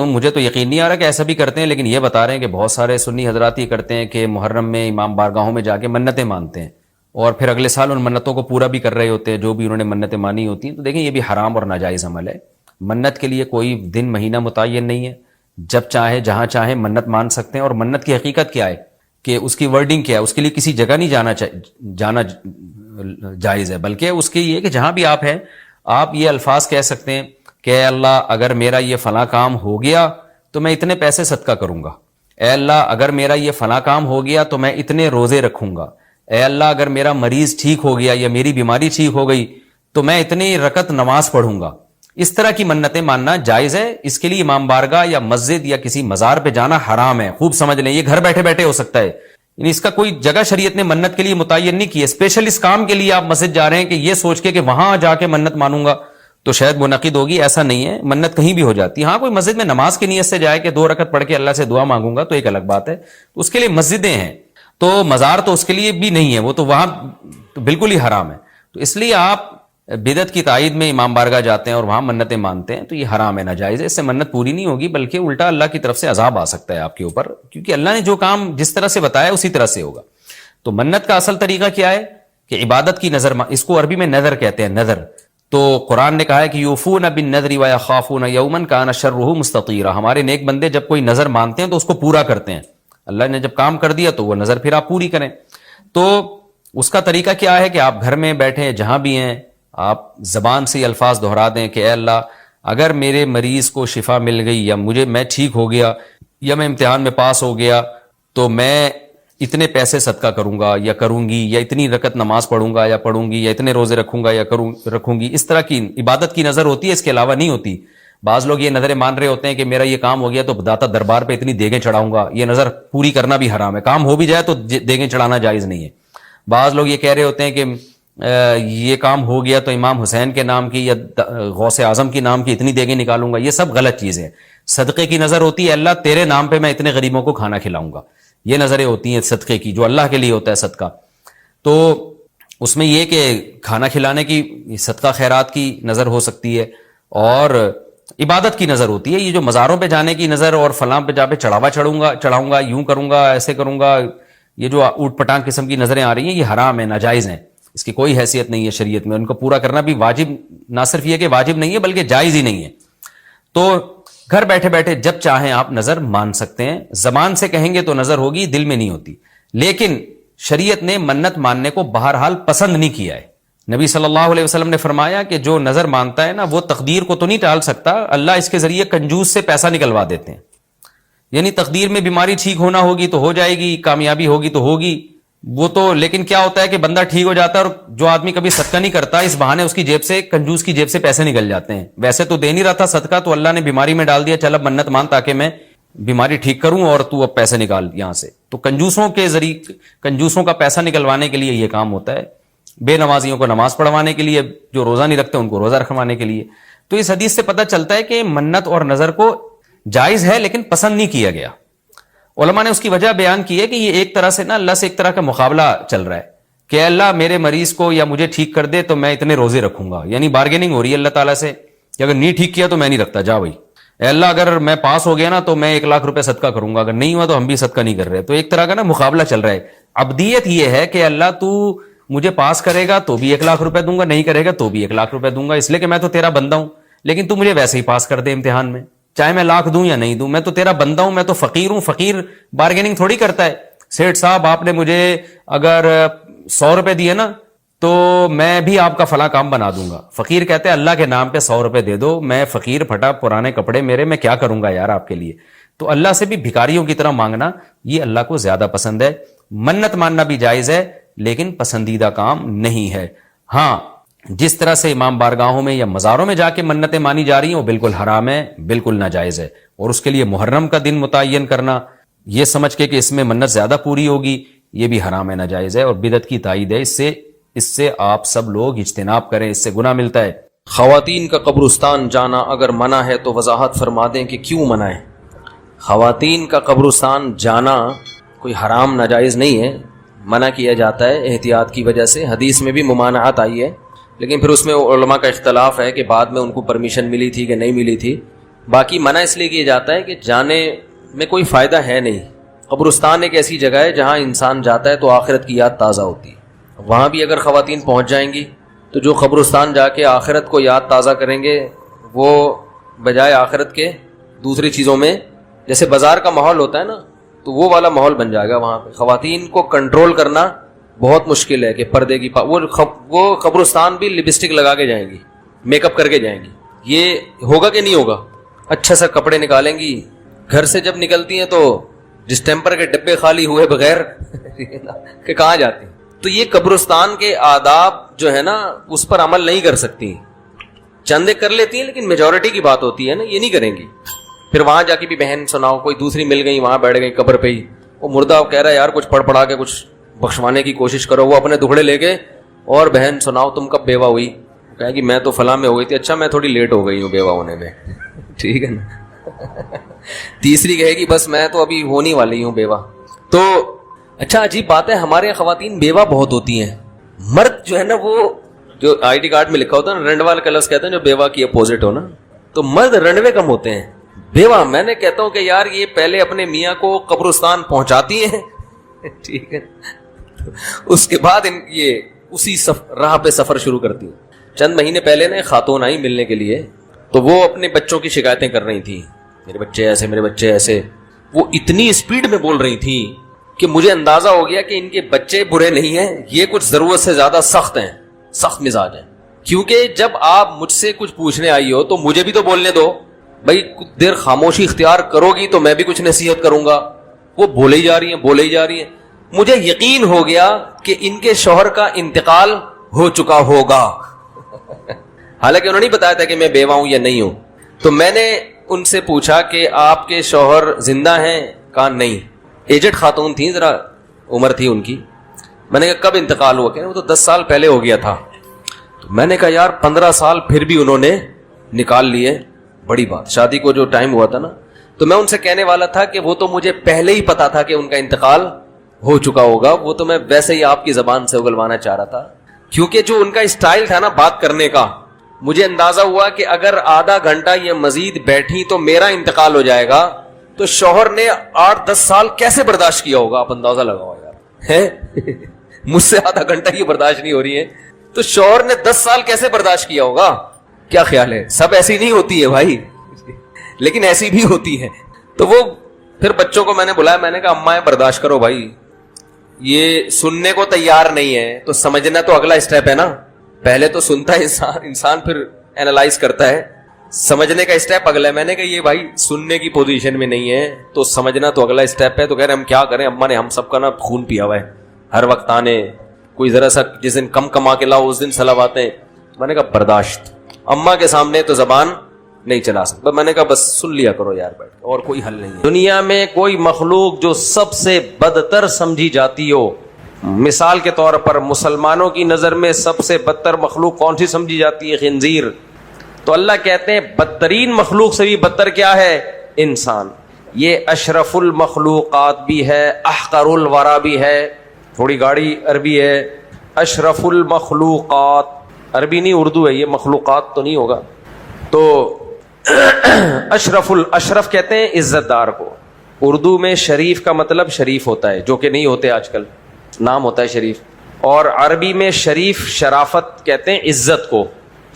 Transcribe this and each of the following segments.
مجھے تو یقین نہیں آ رہا کہ ایسا بھی کرتے ہیں، لیکن یہ بتا رہے ہیں کہ بہت سارے سنی حضرات یہ کرتے ہیں کہ محرم میں امام بارگاہوں میں جا کے منتیں مانتے ہیں اور پھر اگلے سال ان منتوں کو پورا بھی کر رہے ہوتے ہیں جو بھی انہوں نے منتیں مانی ہوتی ہیں. تو دیکھیں یہ بھی حرام اور ناجائز عمل ہے. منت کے لیے کوئی دن مہینہ متعین نہیں ہے، جب چاہے جہاں چاہیں منت مان سکتے ہیں. اور منت کی حقیقت کیا ہے کہ اس کی ورڈنگ کیا ہے، اس کے لیے کسی جگہ نہیں جانا جائز ہے، بلکہ اس کے یہ کہ جہاں بھی آپ ہیں آپ یہ الفاظ کہہ سکتے ہیں کہ اے اللہ اگر میرا یہ فلاں کام ہو گیا تو میں اتنے پیسے صدقہ کروں گا. اے اللہ اگر میرا یہ فلاں کام ہو گیا تو میں اتنے روزے رکھوں گا. اے اللہ اگر میرا مریض ٹھیک ہو گیا یا میری بیماری ٹھیک ہو گئی تو میں اتنی رکعت نماز پڑھوں گا. اس طرح کی منتیں ماننا جائز ہے. اس کے لیے امام بارگاہ یا مسجد یا کسی مزار پہ جانا حرام ہے. خوب سمجھ لیں، یہ گھر بیٹھے بیٹھے ہو سکتا ہے، یعنی اس کا کوئی جگہ شریعت نے منت کے لیے متعین نہیں کی ہے. اسپیشل اس کام کے لیے آپ مسجد جا رہے ہیں کہ یہ سوچ کے کہ وہاں جا کے منت مانوں گا تو شاید منعقد ہوگی، ایسا نہیں ہے. منت کہیں بھی ہو جاتی ہے. ہاں کوئی مسجد میں نماز کی نیت سے جائے کہ 2 رکعت پڑھ کے اللہ سے دعا مانگوں گا تو ایک الگ بات ہے، اس کے لیے مسجدیں ہیں. تو مزار تو اس کے لیے بھی نہیں ہے، وہ تو وہاں تو بالکل ہی حرام ہے. تو اس لیے آپ بدعت کی تائید میں امام بارگاہ جاتے ہیں اور وہاں منتیں مانتے ہیں تو یہ حرام ہے، ناجائز ہے. اس سے منت پوری نہیں ہوگی بلکہ الٹا اللہ کی طرف سے عذاب آ سکتا ہے آپ کے اوپر، کیونکہ اللہ نے جو کام جس طرح سے بتایا اسی طرح سے ہوگا. تو منت کا اصل طریقہ کیا ہے کہ عبادت کی نظر، اس کو عربی میں نظر کہتے ہیں، نظر. تو قرآن نے کہا ہے کہ یوفون بالنذر ویخافون یوما کان شرہ مستطیرا. ہمارے نیک بندے جب کوئی نظر مانتے ہیں تو اس کو پورا کرتے ہیں. اللہ نے جب کام کر دیا تو وہ نظر پھر آپ پوری کریں. تو اس کا طریقہ کیا ہے کہ آپ گھر میں بیٹھیں جہاں بھی ہیں آپ زبان سے الفاظ دہرا دیں کہ اے اللہ اگر میرے مریض کو شفا مل گئی یا میں ٹھیک ہو گیا یا میں امتحان میں پاس ہو گیا تو میں اتنے پیسے صدقہ کروں گا یا کروں گی، یا اتنی رکعت نماز پڑھوں گا یا پڑھوں گی، یا اتنے روزے رکھوں گا یا رکھوں گی. اس طرح کی عبادت کی نظر ہوتی ہے، اس کے علاوہ نہیں ہوتی. بعض لوگ یہ نظریں مان رہے ہوتے ہیں کہ میرا یہ کام ہو گیا تو داتا دربار پہ اتنی دیگیں چڑھاؤں گا. یہ نظر پوری کرنا بھی حرام ہے. کام ہو بھی جائے تو دیگیں چڑھانا جائز نہیں ہے. بعض لوگ یہ کہہ رہے ہوتے ہیں کہ یہ کام ہو گیا تو امام حسین کے نام کی یا غوث اعظم کے نام کی اتنی دیگیں نکالوں گا. یہ سب غلط چیزیں ہیں. صدقے کی نظر ہوتی ہے اللہ تیرے نام پہ میں اتنے غریبوں کو کھانا کھلاؤں گا. یہ نظریں ہوتی ہیں صدقے کی، جو اللہ کے لیے ہوتا ہے صدقہ. تو اس میں یہ کہ کھانا کھلانے کی صدقہ خیرات کی نظر ہو سکتی ہے اور عبادت کی نظر ہوتی ہے. یہ جو مزاروں پہ جانے کی نظر اور فلاں پہ جا پہ چڑھاؤں گا، یوں کروں گا، ایسے کروں گا، یہ جو اوٹ پٹانگ قسم کی نظریں آ رہی ہیں یہ حرام ہے، ناجائز ہیں. اس کی کوئی حیثیت نہیں ہے شریعت میں. ان کو پورا کرنا بھی واجب، نہ صرف یہ کہ واجب نہیں ہے بلکہ جائز ہی نہیں ہے. تو گھر بیٹھے بیٹھے جب چاہیں آپ نظر مان سکتے ہیں. زبان سے کہیں گے تو نظر ہوگی، دل میں نہیں ہوتی. لیکن شریعت نے منت ماننے کو بہرحال پسند نہیں کیا ہے. نبی صلی اللہ علیہ وسلم نے فرمایا کہ جو نظر مانتا ہے نا وہ تقدیر کو تو نہیں ٹال سکتا، اللہ اس کے ذریعے کنجوس سے پیسہ نکلوا دیتے ہیں. یعنی تقدیر میں بیماری ٹھیک ہونا ہوگی تو ہو جائے گی، کامیابی ہوگی تو ہوگی، وہ تو. لیکن کیا ہوتا ہے کہ بندہ ٹھیک ہو جاتا ہے اور جو آدمی کبھی صدقہ نہیں کرتا اس بہانے اس کی جیب سے، کنجوس کی جیب سے پیسے نکل جاتے ہیں. ویسے تو دے نہیں رہا تھا صدقہ تو اللہ نے بیماری میں ڈال دیا، چل اب منت مان تاکہ میں بیماری ٹھیک کروں اور تو اب پیسے نکال یہاں سے. تو کنجوسوں کے ذریعے، کنجوسوں کا پیسہ نکلوانے کے لیے یہ کام ہوتا ہے. بے نمازیوں کو نماز پڑھوانے کے لیے، جو روزہ نہیں رکھتے ان کو روزہ رکھوانے کے لیے. تو اس حدیث سے پتہ چلتا ہے کہ منت اور نظر کو جائز ہے لیکن پسند نہیں کیا گیا. علماء نے اس کی وجہ بیان کی ہے کہ یہ ایک طرح سے نا اللہ سے ایک طرح کا مقابلہ چل رہا ہے کہ اللہ میرے مریض کو یا مجھے ٹھیک کر دے تو میں اتنے روزے رکھوں گا. یعنی بارگیننگ ہو رہی ہے اللہ تعالیٰ سے کہ اگر نہیں ٹھیک کیا تو میں نہیں رکھتا، جا بھائی. اے اللہ اگر میں پاس ہو گیا نا تو میں 1 لاکھ روپے صدقہ کروں گا، اگر نہیں ہوا تو ہم بھی صدقہ نہیں کر رہے. تو ایک طرح کا نا مقابلہ چل رہا ہے. عبدیت یہ ہے کہ اللہ تو مجھے پاس کرے گا تو بھی 1 لاکھ روپے دوں گا، نہیں کرے گا تو بھی 1 لاکھ روپے دوں گا، اس لیے کہ میں تو تیرا بندہ ہوں. لیکن تو مجھے ویسے ہی پاس کر دے امتحان میں، چاہے میں لاکھ دوں یا نہیں دوں، میں تو تیرا بندہ ہوں، میں تو فقیر ہوں. فقیر بارگیننگ تھوڑی کرتا ہے. سیٹھ صاحب آپ نے مجھے اگر 100 روپے دیے نا تو میں بھی آپ کا فلاں کام بنا دوں گا. فقیر کہتے ہیں اللہ کے نام پہ 100 روپے دے دو، میں فقیر پھٹا پرانے کپڑے میرے، میں کیا کروں گا یار آپ کے لیے. تو اللہ سے بھی بھکاریوں کی طرح مانگنا یہ اللہ کو زیادہ پسند ہے. منت ماننا بھی جائز ہے لیکن پسندیدہ کام نہیں ہے. ہاں جس طرح سے امام بارگاہوں میں یا مزاروں میں جا کے منتیں مانی جا رہی ہیں وہ بالکل حرام ہے، بالکل ناجائز ہے. اور اس کے لیے محرم کا دن متعین کرنا یہ سمجھ کے کہ اس میں منت زیادہ پوری ہوگی یہ بھی حرام ہے، ناجائز ہے اور بدعت کی تائید ہے. اس سے آپ سب لوگ اجتناب کریں، اس سے گناہ ملتا ہے. خواتین کا قبرستان جانا اگر منع ہے تو وضاحت فرما دیں کہ کیوں منع ہے. خواتین کا قبرستان جانا کوئی حرام ناجائز نہیں ہے، منع کیا جاتا ہے احتیاط کی وجہ سے. حدیث میں بھی ممانعت آئی ہے لیکن پھر اس میں علماء کا اختلاف ہے کہ بعد میں ان کو پرمیشن ملی تھی کہ نہیں ملی تھی. باقی منع اس لیے کیا جاتا ہے کہ جانے میں کوئی فائدہ ہے نہیں. قبرستان ایک ایسی جگہ ہے جہاں انسان جاتا ہے تو آخرت کی یاد تازہ ہوتی ہے. وہاں بھی اگر خواتین پہنچ جائیں گی تو جو قبرستان جا کے آخرت کو یاد تازہ کریں گے وہ بجائے آخرت کے دوسری چیزوں میں, جیسے بازار کا ماحول ہوتا ہے نا, تو وہ والا ماحول بن جائے گا وہاں پہ. خواتین کو کنٹرول کرنا بہت مشکل ہے کہ پردے کی وہ قبرستان بھی لپسٹک لگا کے جائیں گی, میک اپ کر کے جائیں گی. یہ ہوگا کہ نہیں ہوگا؟ اچھا سا کپڑے نکالیں گی, گھر سے جب نکلتی ہیں تو ڈسٹمپر کے ڈبے خالی ہوئے بغیر کہ کہاں جاتی ہیں. تو یہ قبرستان کے آداب جو ہے نا اس پر عمل نہیں کر سکتی. چندے کر لیتی ہیں لیکن میجورٹی کی بات ہوتی ہے نا, یہ نہیں کریں گی. پھر وہاں جا کے بھی بہن سناؤ, کوئی دوسری مل گئی وہاں بیٹھ گئی قبر پہ ہی, وہ مردہ کہہ رہا ہے یار کچھ پڑھ پڑھا کے کچھ بخشوانے کی کوشش کرو, وہ اپنے دکھڑے لے کے, اور بہن سناؤ تم کب بیوہ ہوئی؟ کہا کہ میں تو فلاں میں ہو گئی تھی. اچھا میں تھوڑی لیٹ ہو گئی ہوں بیوہ ہونے میں, ٹھیک ہے نا. تیسری کہے گی بس میں تو ابھی ہونے والی ہوں بیوہ. تو اچھا عجیب بات ہے, ہمارے یہاں خواتین بیوہ بہت ہوتی ہیں. مرد جو ہے نا وہ جو آئی ڈی کارڈ میں لکھا ہوتا ہے نا رنڈوال کا لفظ کہتے ہیں جو بیوہ کی اپوزٹ ہو نا, تو مرد رنڈوے کم ہوتے ہیں. بیوہ میں نے کہتا ہوں کہ یار یہ پہلے اپنے میاں کو قبرستان پہنچاتی ہیں, ٹھیک ہے, اس کے بعد یہ اسی راہ پہ سفر شروع کرتی ہیں. چند مہینے پہلے نا خاتون آئی ملنے کے لیے, تو وہ اپنے بچوں کی شکایتیں کر رہی تھی, میرے بچے ایسے میرے بچے ایسے. وہ اتنی اسپیڈ میں بول رہی تھی کہ مجھے اندازہ ہو گیا کہ ان کے بچے برے نہیں ہیں, یہ کچھ ضرورت سے زیادہ سخت ہیں, سخت مزاج ہیں. کیونکہ جب آپ مجھ سے کچھ پوچھنے آئی ہو تو مجھے بھی تو بولنے دو بھائی. کچھ دیر خاموشی اختیار کرو گی تو میں بھی کچھ نصیحت کروں گا. وہ بولے ہی جا رہی ہیں. مجھے یقین ہو گیا کہ ان کے شوہر کا انتقال ہو چکا ہوگا. حالانکہ انہوں نے نہیں بتایا تھا کہ میں بیوہ ہوں یا نہیں ہوں. تو میں نے ان سے پوچھا کہ آپ کے شوہر زندہ ہیں؟ کہا نہیں. ایجڈ خاتون تھیں, ذرا عمر تھی ان کی. میں نے کہا کب انتقال ہوا؟ کہ وہ تو 10 سال پہلے ہو گیا تھا. تو میں نے کہا یار 15 سال پھر بھی انہوں نے نکال لیے, بڑی بات. شادی کو جو ٹائم ہوا تھا نا, تو میں ان سے کہنے والا تھا کہ وہ تو مجھے پہلے ہی پتا تھا کہ ان کا انتقال ہو چکا ہوگا. وہ تو میں ویسے ہی آپ کی زبان سے اگلوانا چاہ رہا تھا, کیونکہ جو ان کا اسٹائل تھا نا بات کرنے کا, مجھے اندازہ ہوا کہ اگر آدھا گھنٹہ یا مزید بیٹھی تو میرا انتقال ہو جائے گا. تو شوہر نے 8-10 سال کیسے برداشت کیا ہوگا, آپ اندازہ لگاؤ یار. ہے مجھ سے آدھا گھنٹہ یہ برداشت نہیں ہو رہی ہے, تو شوہر نے 10 سال کیسے برداشت کیا ہوگا؟ کیا خیال ہے؟ سب ایسی نہیں ہوتی ہے بھائی, لیکن ایسی بھی ہوتی ہے. تو وہ پھر بچوں کو میں نے بلایا, میں نے کہا اماں برداشت کرو بھائی, یہ سننے کو تیار نہیں ہے تو سمجھنا تو اگلا اسٹیپ ہے نا. پہلے تو سنتا ہے انسان پھر اینالائز کرتا ہے, سمجھنے کا اسٹیپ اگلا ہے. میں نے کہا یہ بھائی سننے کی پوزیشن میں نہیں ہے تو سمجھنا تو اگلا اسٹیپ ہے. تو کہہ رہے ہم کیا کریں اماں نے ہم سب کا نا خون پیا ہوا ہے, ہر وقت آنے, کوئی ذرا سا جس دن کم کما کے لاؤ اس دن سلواتے ہیں. میں نے کہا برداشت, اماں کے سامنے تو زبان نہیں چلا سکتا. میں نے کہا بس سن لیا کرو یار بیٹھ کے, اور کوئی حل نہیں ہے. دنیا میں کوئی مخلوق جو سب سے بدتر سمجھی جاتی ہو, مثال کے طور پر مسلمانوں کی نظر میں سب سے بدتر مخلوق کون سی سمجھی جاتی ہے؟ خنزیر. تو اللہ کہتے ہیں بدترین مخلوق سے بھی بدتر کیا ہے؟ انسان. یہ اشرف المخلوقات بھی ہے, احقر الورا بھی ہے. تھوڑی گاڑی عربی ہے. اشرف المخلوقات عربی نہیں اردو ہے, یہ مخلوقات تو نہیں ہوگا. تو اشرف کہتے ہیں عزت دار کو. اردو میں شریف کا مطلب شریف ہوتا ہے, جو کہ نہیں ہوتے آج کل, نام ہوتا ہے شریف. اور عربی میں شریف شرافت کہتے ہیں عزت کو.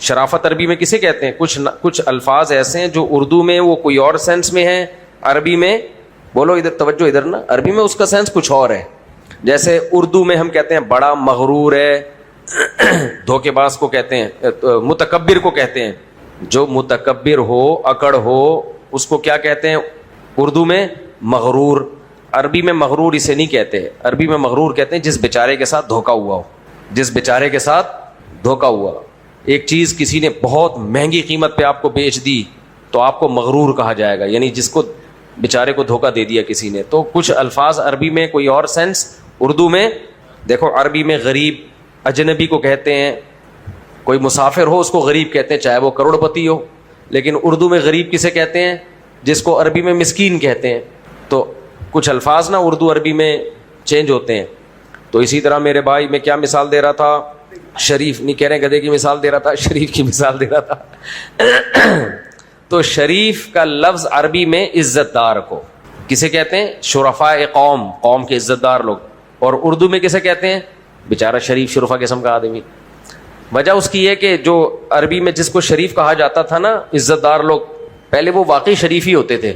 شرافت عربی میں کسے کہتے ہیں؟ کچھ الفاظ ایسے ہیں جو اردو میں وہ کوئی اور سینس میں ہیں, عربی میں بولو ادھر توجہ ادھر نا, عربی میں اس کا سینس کچھ اور ہے. جیسے اردو میں ہم کہتے ہیں بڑا مغرور ہے, دھوکے باز کو کہتے ہیں, متکبر کو کہتے ہیں. جو متکبر ہو, اکڑ ہو, اس کو کیا کہتے ہیں اردو میں؟ مغرور. عربی میں مغرور اسے نہیں کہتے, عربی میں مغرور کہتے ہیں جس بیچارے کے ساتھ دھوکا ہوا ہو. جس بیچارے کے ساتھ دھوکا ہوا, ایک چیز کسی نے بہت مہنگی قیمت پہ آپ کو بیچ دی تو آپ کو مغرور کہا جائے گا, یعنی جس کو بیچارے کو دھوکا دے دیا کسی نے. تو کچھ الفاظ عربی میں کوئی اور سینس, اردو میں دیکھو عربی میں غریب اجنبی کو کہتے ہیں, کوئی مسافر ہو اس کو غریب کہتے ہیں چاہے وہ کروڑ پتی ہو. لیکن اردو میں غریب کسے کہتے ہیں؟ جس کو عربی میں مسکین کہتے ہیں. تو کچھ الفاظ نا اردو عربی میں چینج ہوتے ہیں. تو اسی طرح میرے بھائی میں کیا مثال دے رہا تھا, شریف نہیں کہہ رہے گدھے کی مثال دے رہا تھا, شریف کی مثال دے رہا تھا. تو شریف کا لفظ عربی میں عزت دار کو کسے کہتے ہیں؟ شرفاء قوم، قوم کے عزت دار لوگ. اور اردو میں کسے کہتے ہیں؟ بیچارہ شریف شرفا قسم کا آدمی. وجہ اس کی یہ کہ جو عربی میں جس کو شریف کہا جاتا تھا نا، عزت دار لوگ، پہلے وہ واقعی شریف ہی ہوتے تھے،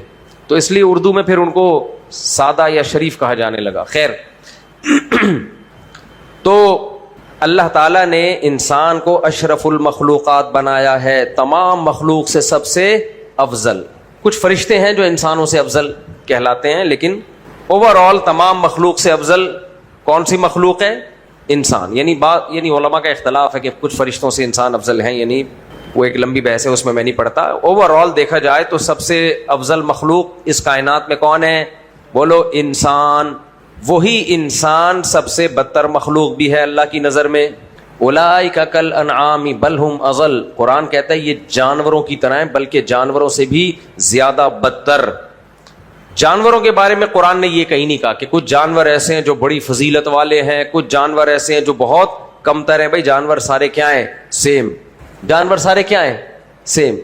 تو اس لیے اردو میں پھر ان کو سادہ یا شریف کہا جانے لگا. خیر، تو اللہ تعالیٰ نے انسان کو اشرف المخلوقات بنایا ہے، تمام مخلوق سے سب سے افضل. کچھ فرشتے ہیں جو انسانوں سے افضل کہلاتے ہیں، لیکن اوور آل تمام مخلوق سے افضل کون سی مخلوق ہے؟ انسان. یعنی علماء کا اختلاف ہے کہ کچھ فرشتوں سے انسان افضل ہیں، یعنی وہ ایک لمبی بحث ہے، اس میں نہیں پڑھتا. اوور آل دیکھا جائے تو سب سے افضل مخلوق اس کائنات میں کون ہے؟ بولو، انسان. وہی انسان سب سے بدتر مخلوق بھی ہے اللہ کی نظر میں. اولئک کالانعام بل هم اضل. قرآن کہتا ہے یہ جانوروں کی طرح ہیں، بلکہ جانوروں سے بھی زیادہ بدتر. جانوروں کے بارے میں قرآن نے یہ کہیں نہیں کہا کہ کچھ جانور ایسے ہیں جو بڑی فضیلت والے ہیں، کچھ جانور ایسے ہیں جو بہت کمتر ہیں. بھائی جانور سارے کیا ہیں؟ سیم. جانور سارے کیا ہیں؟ سیم.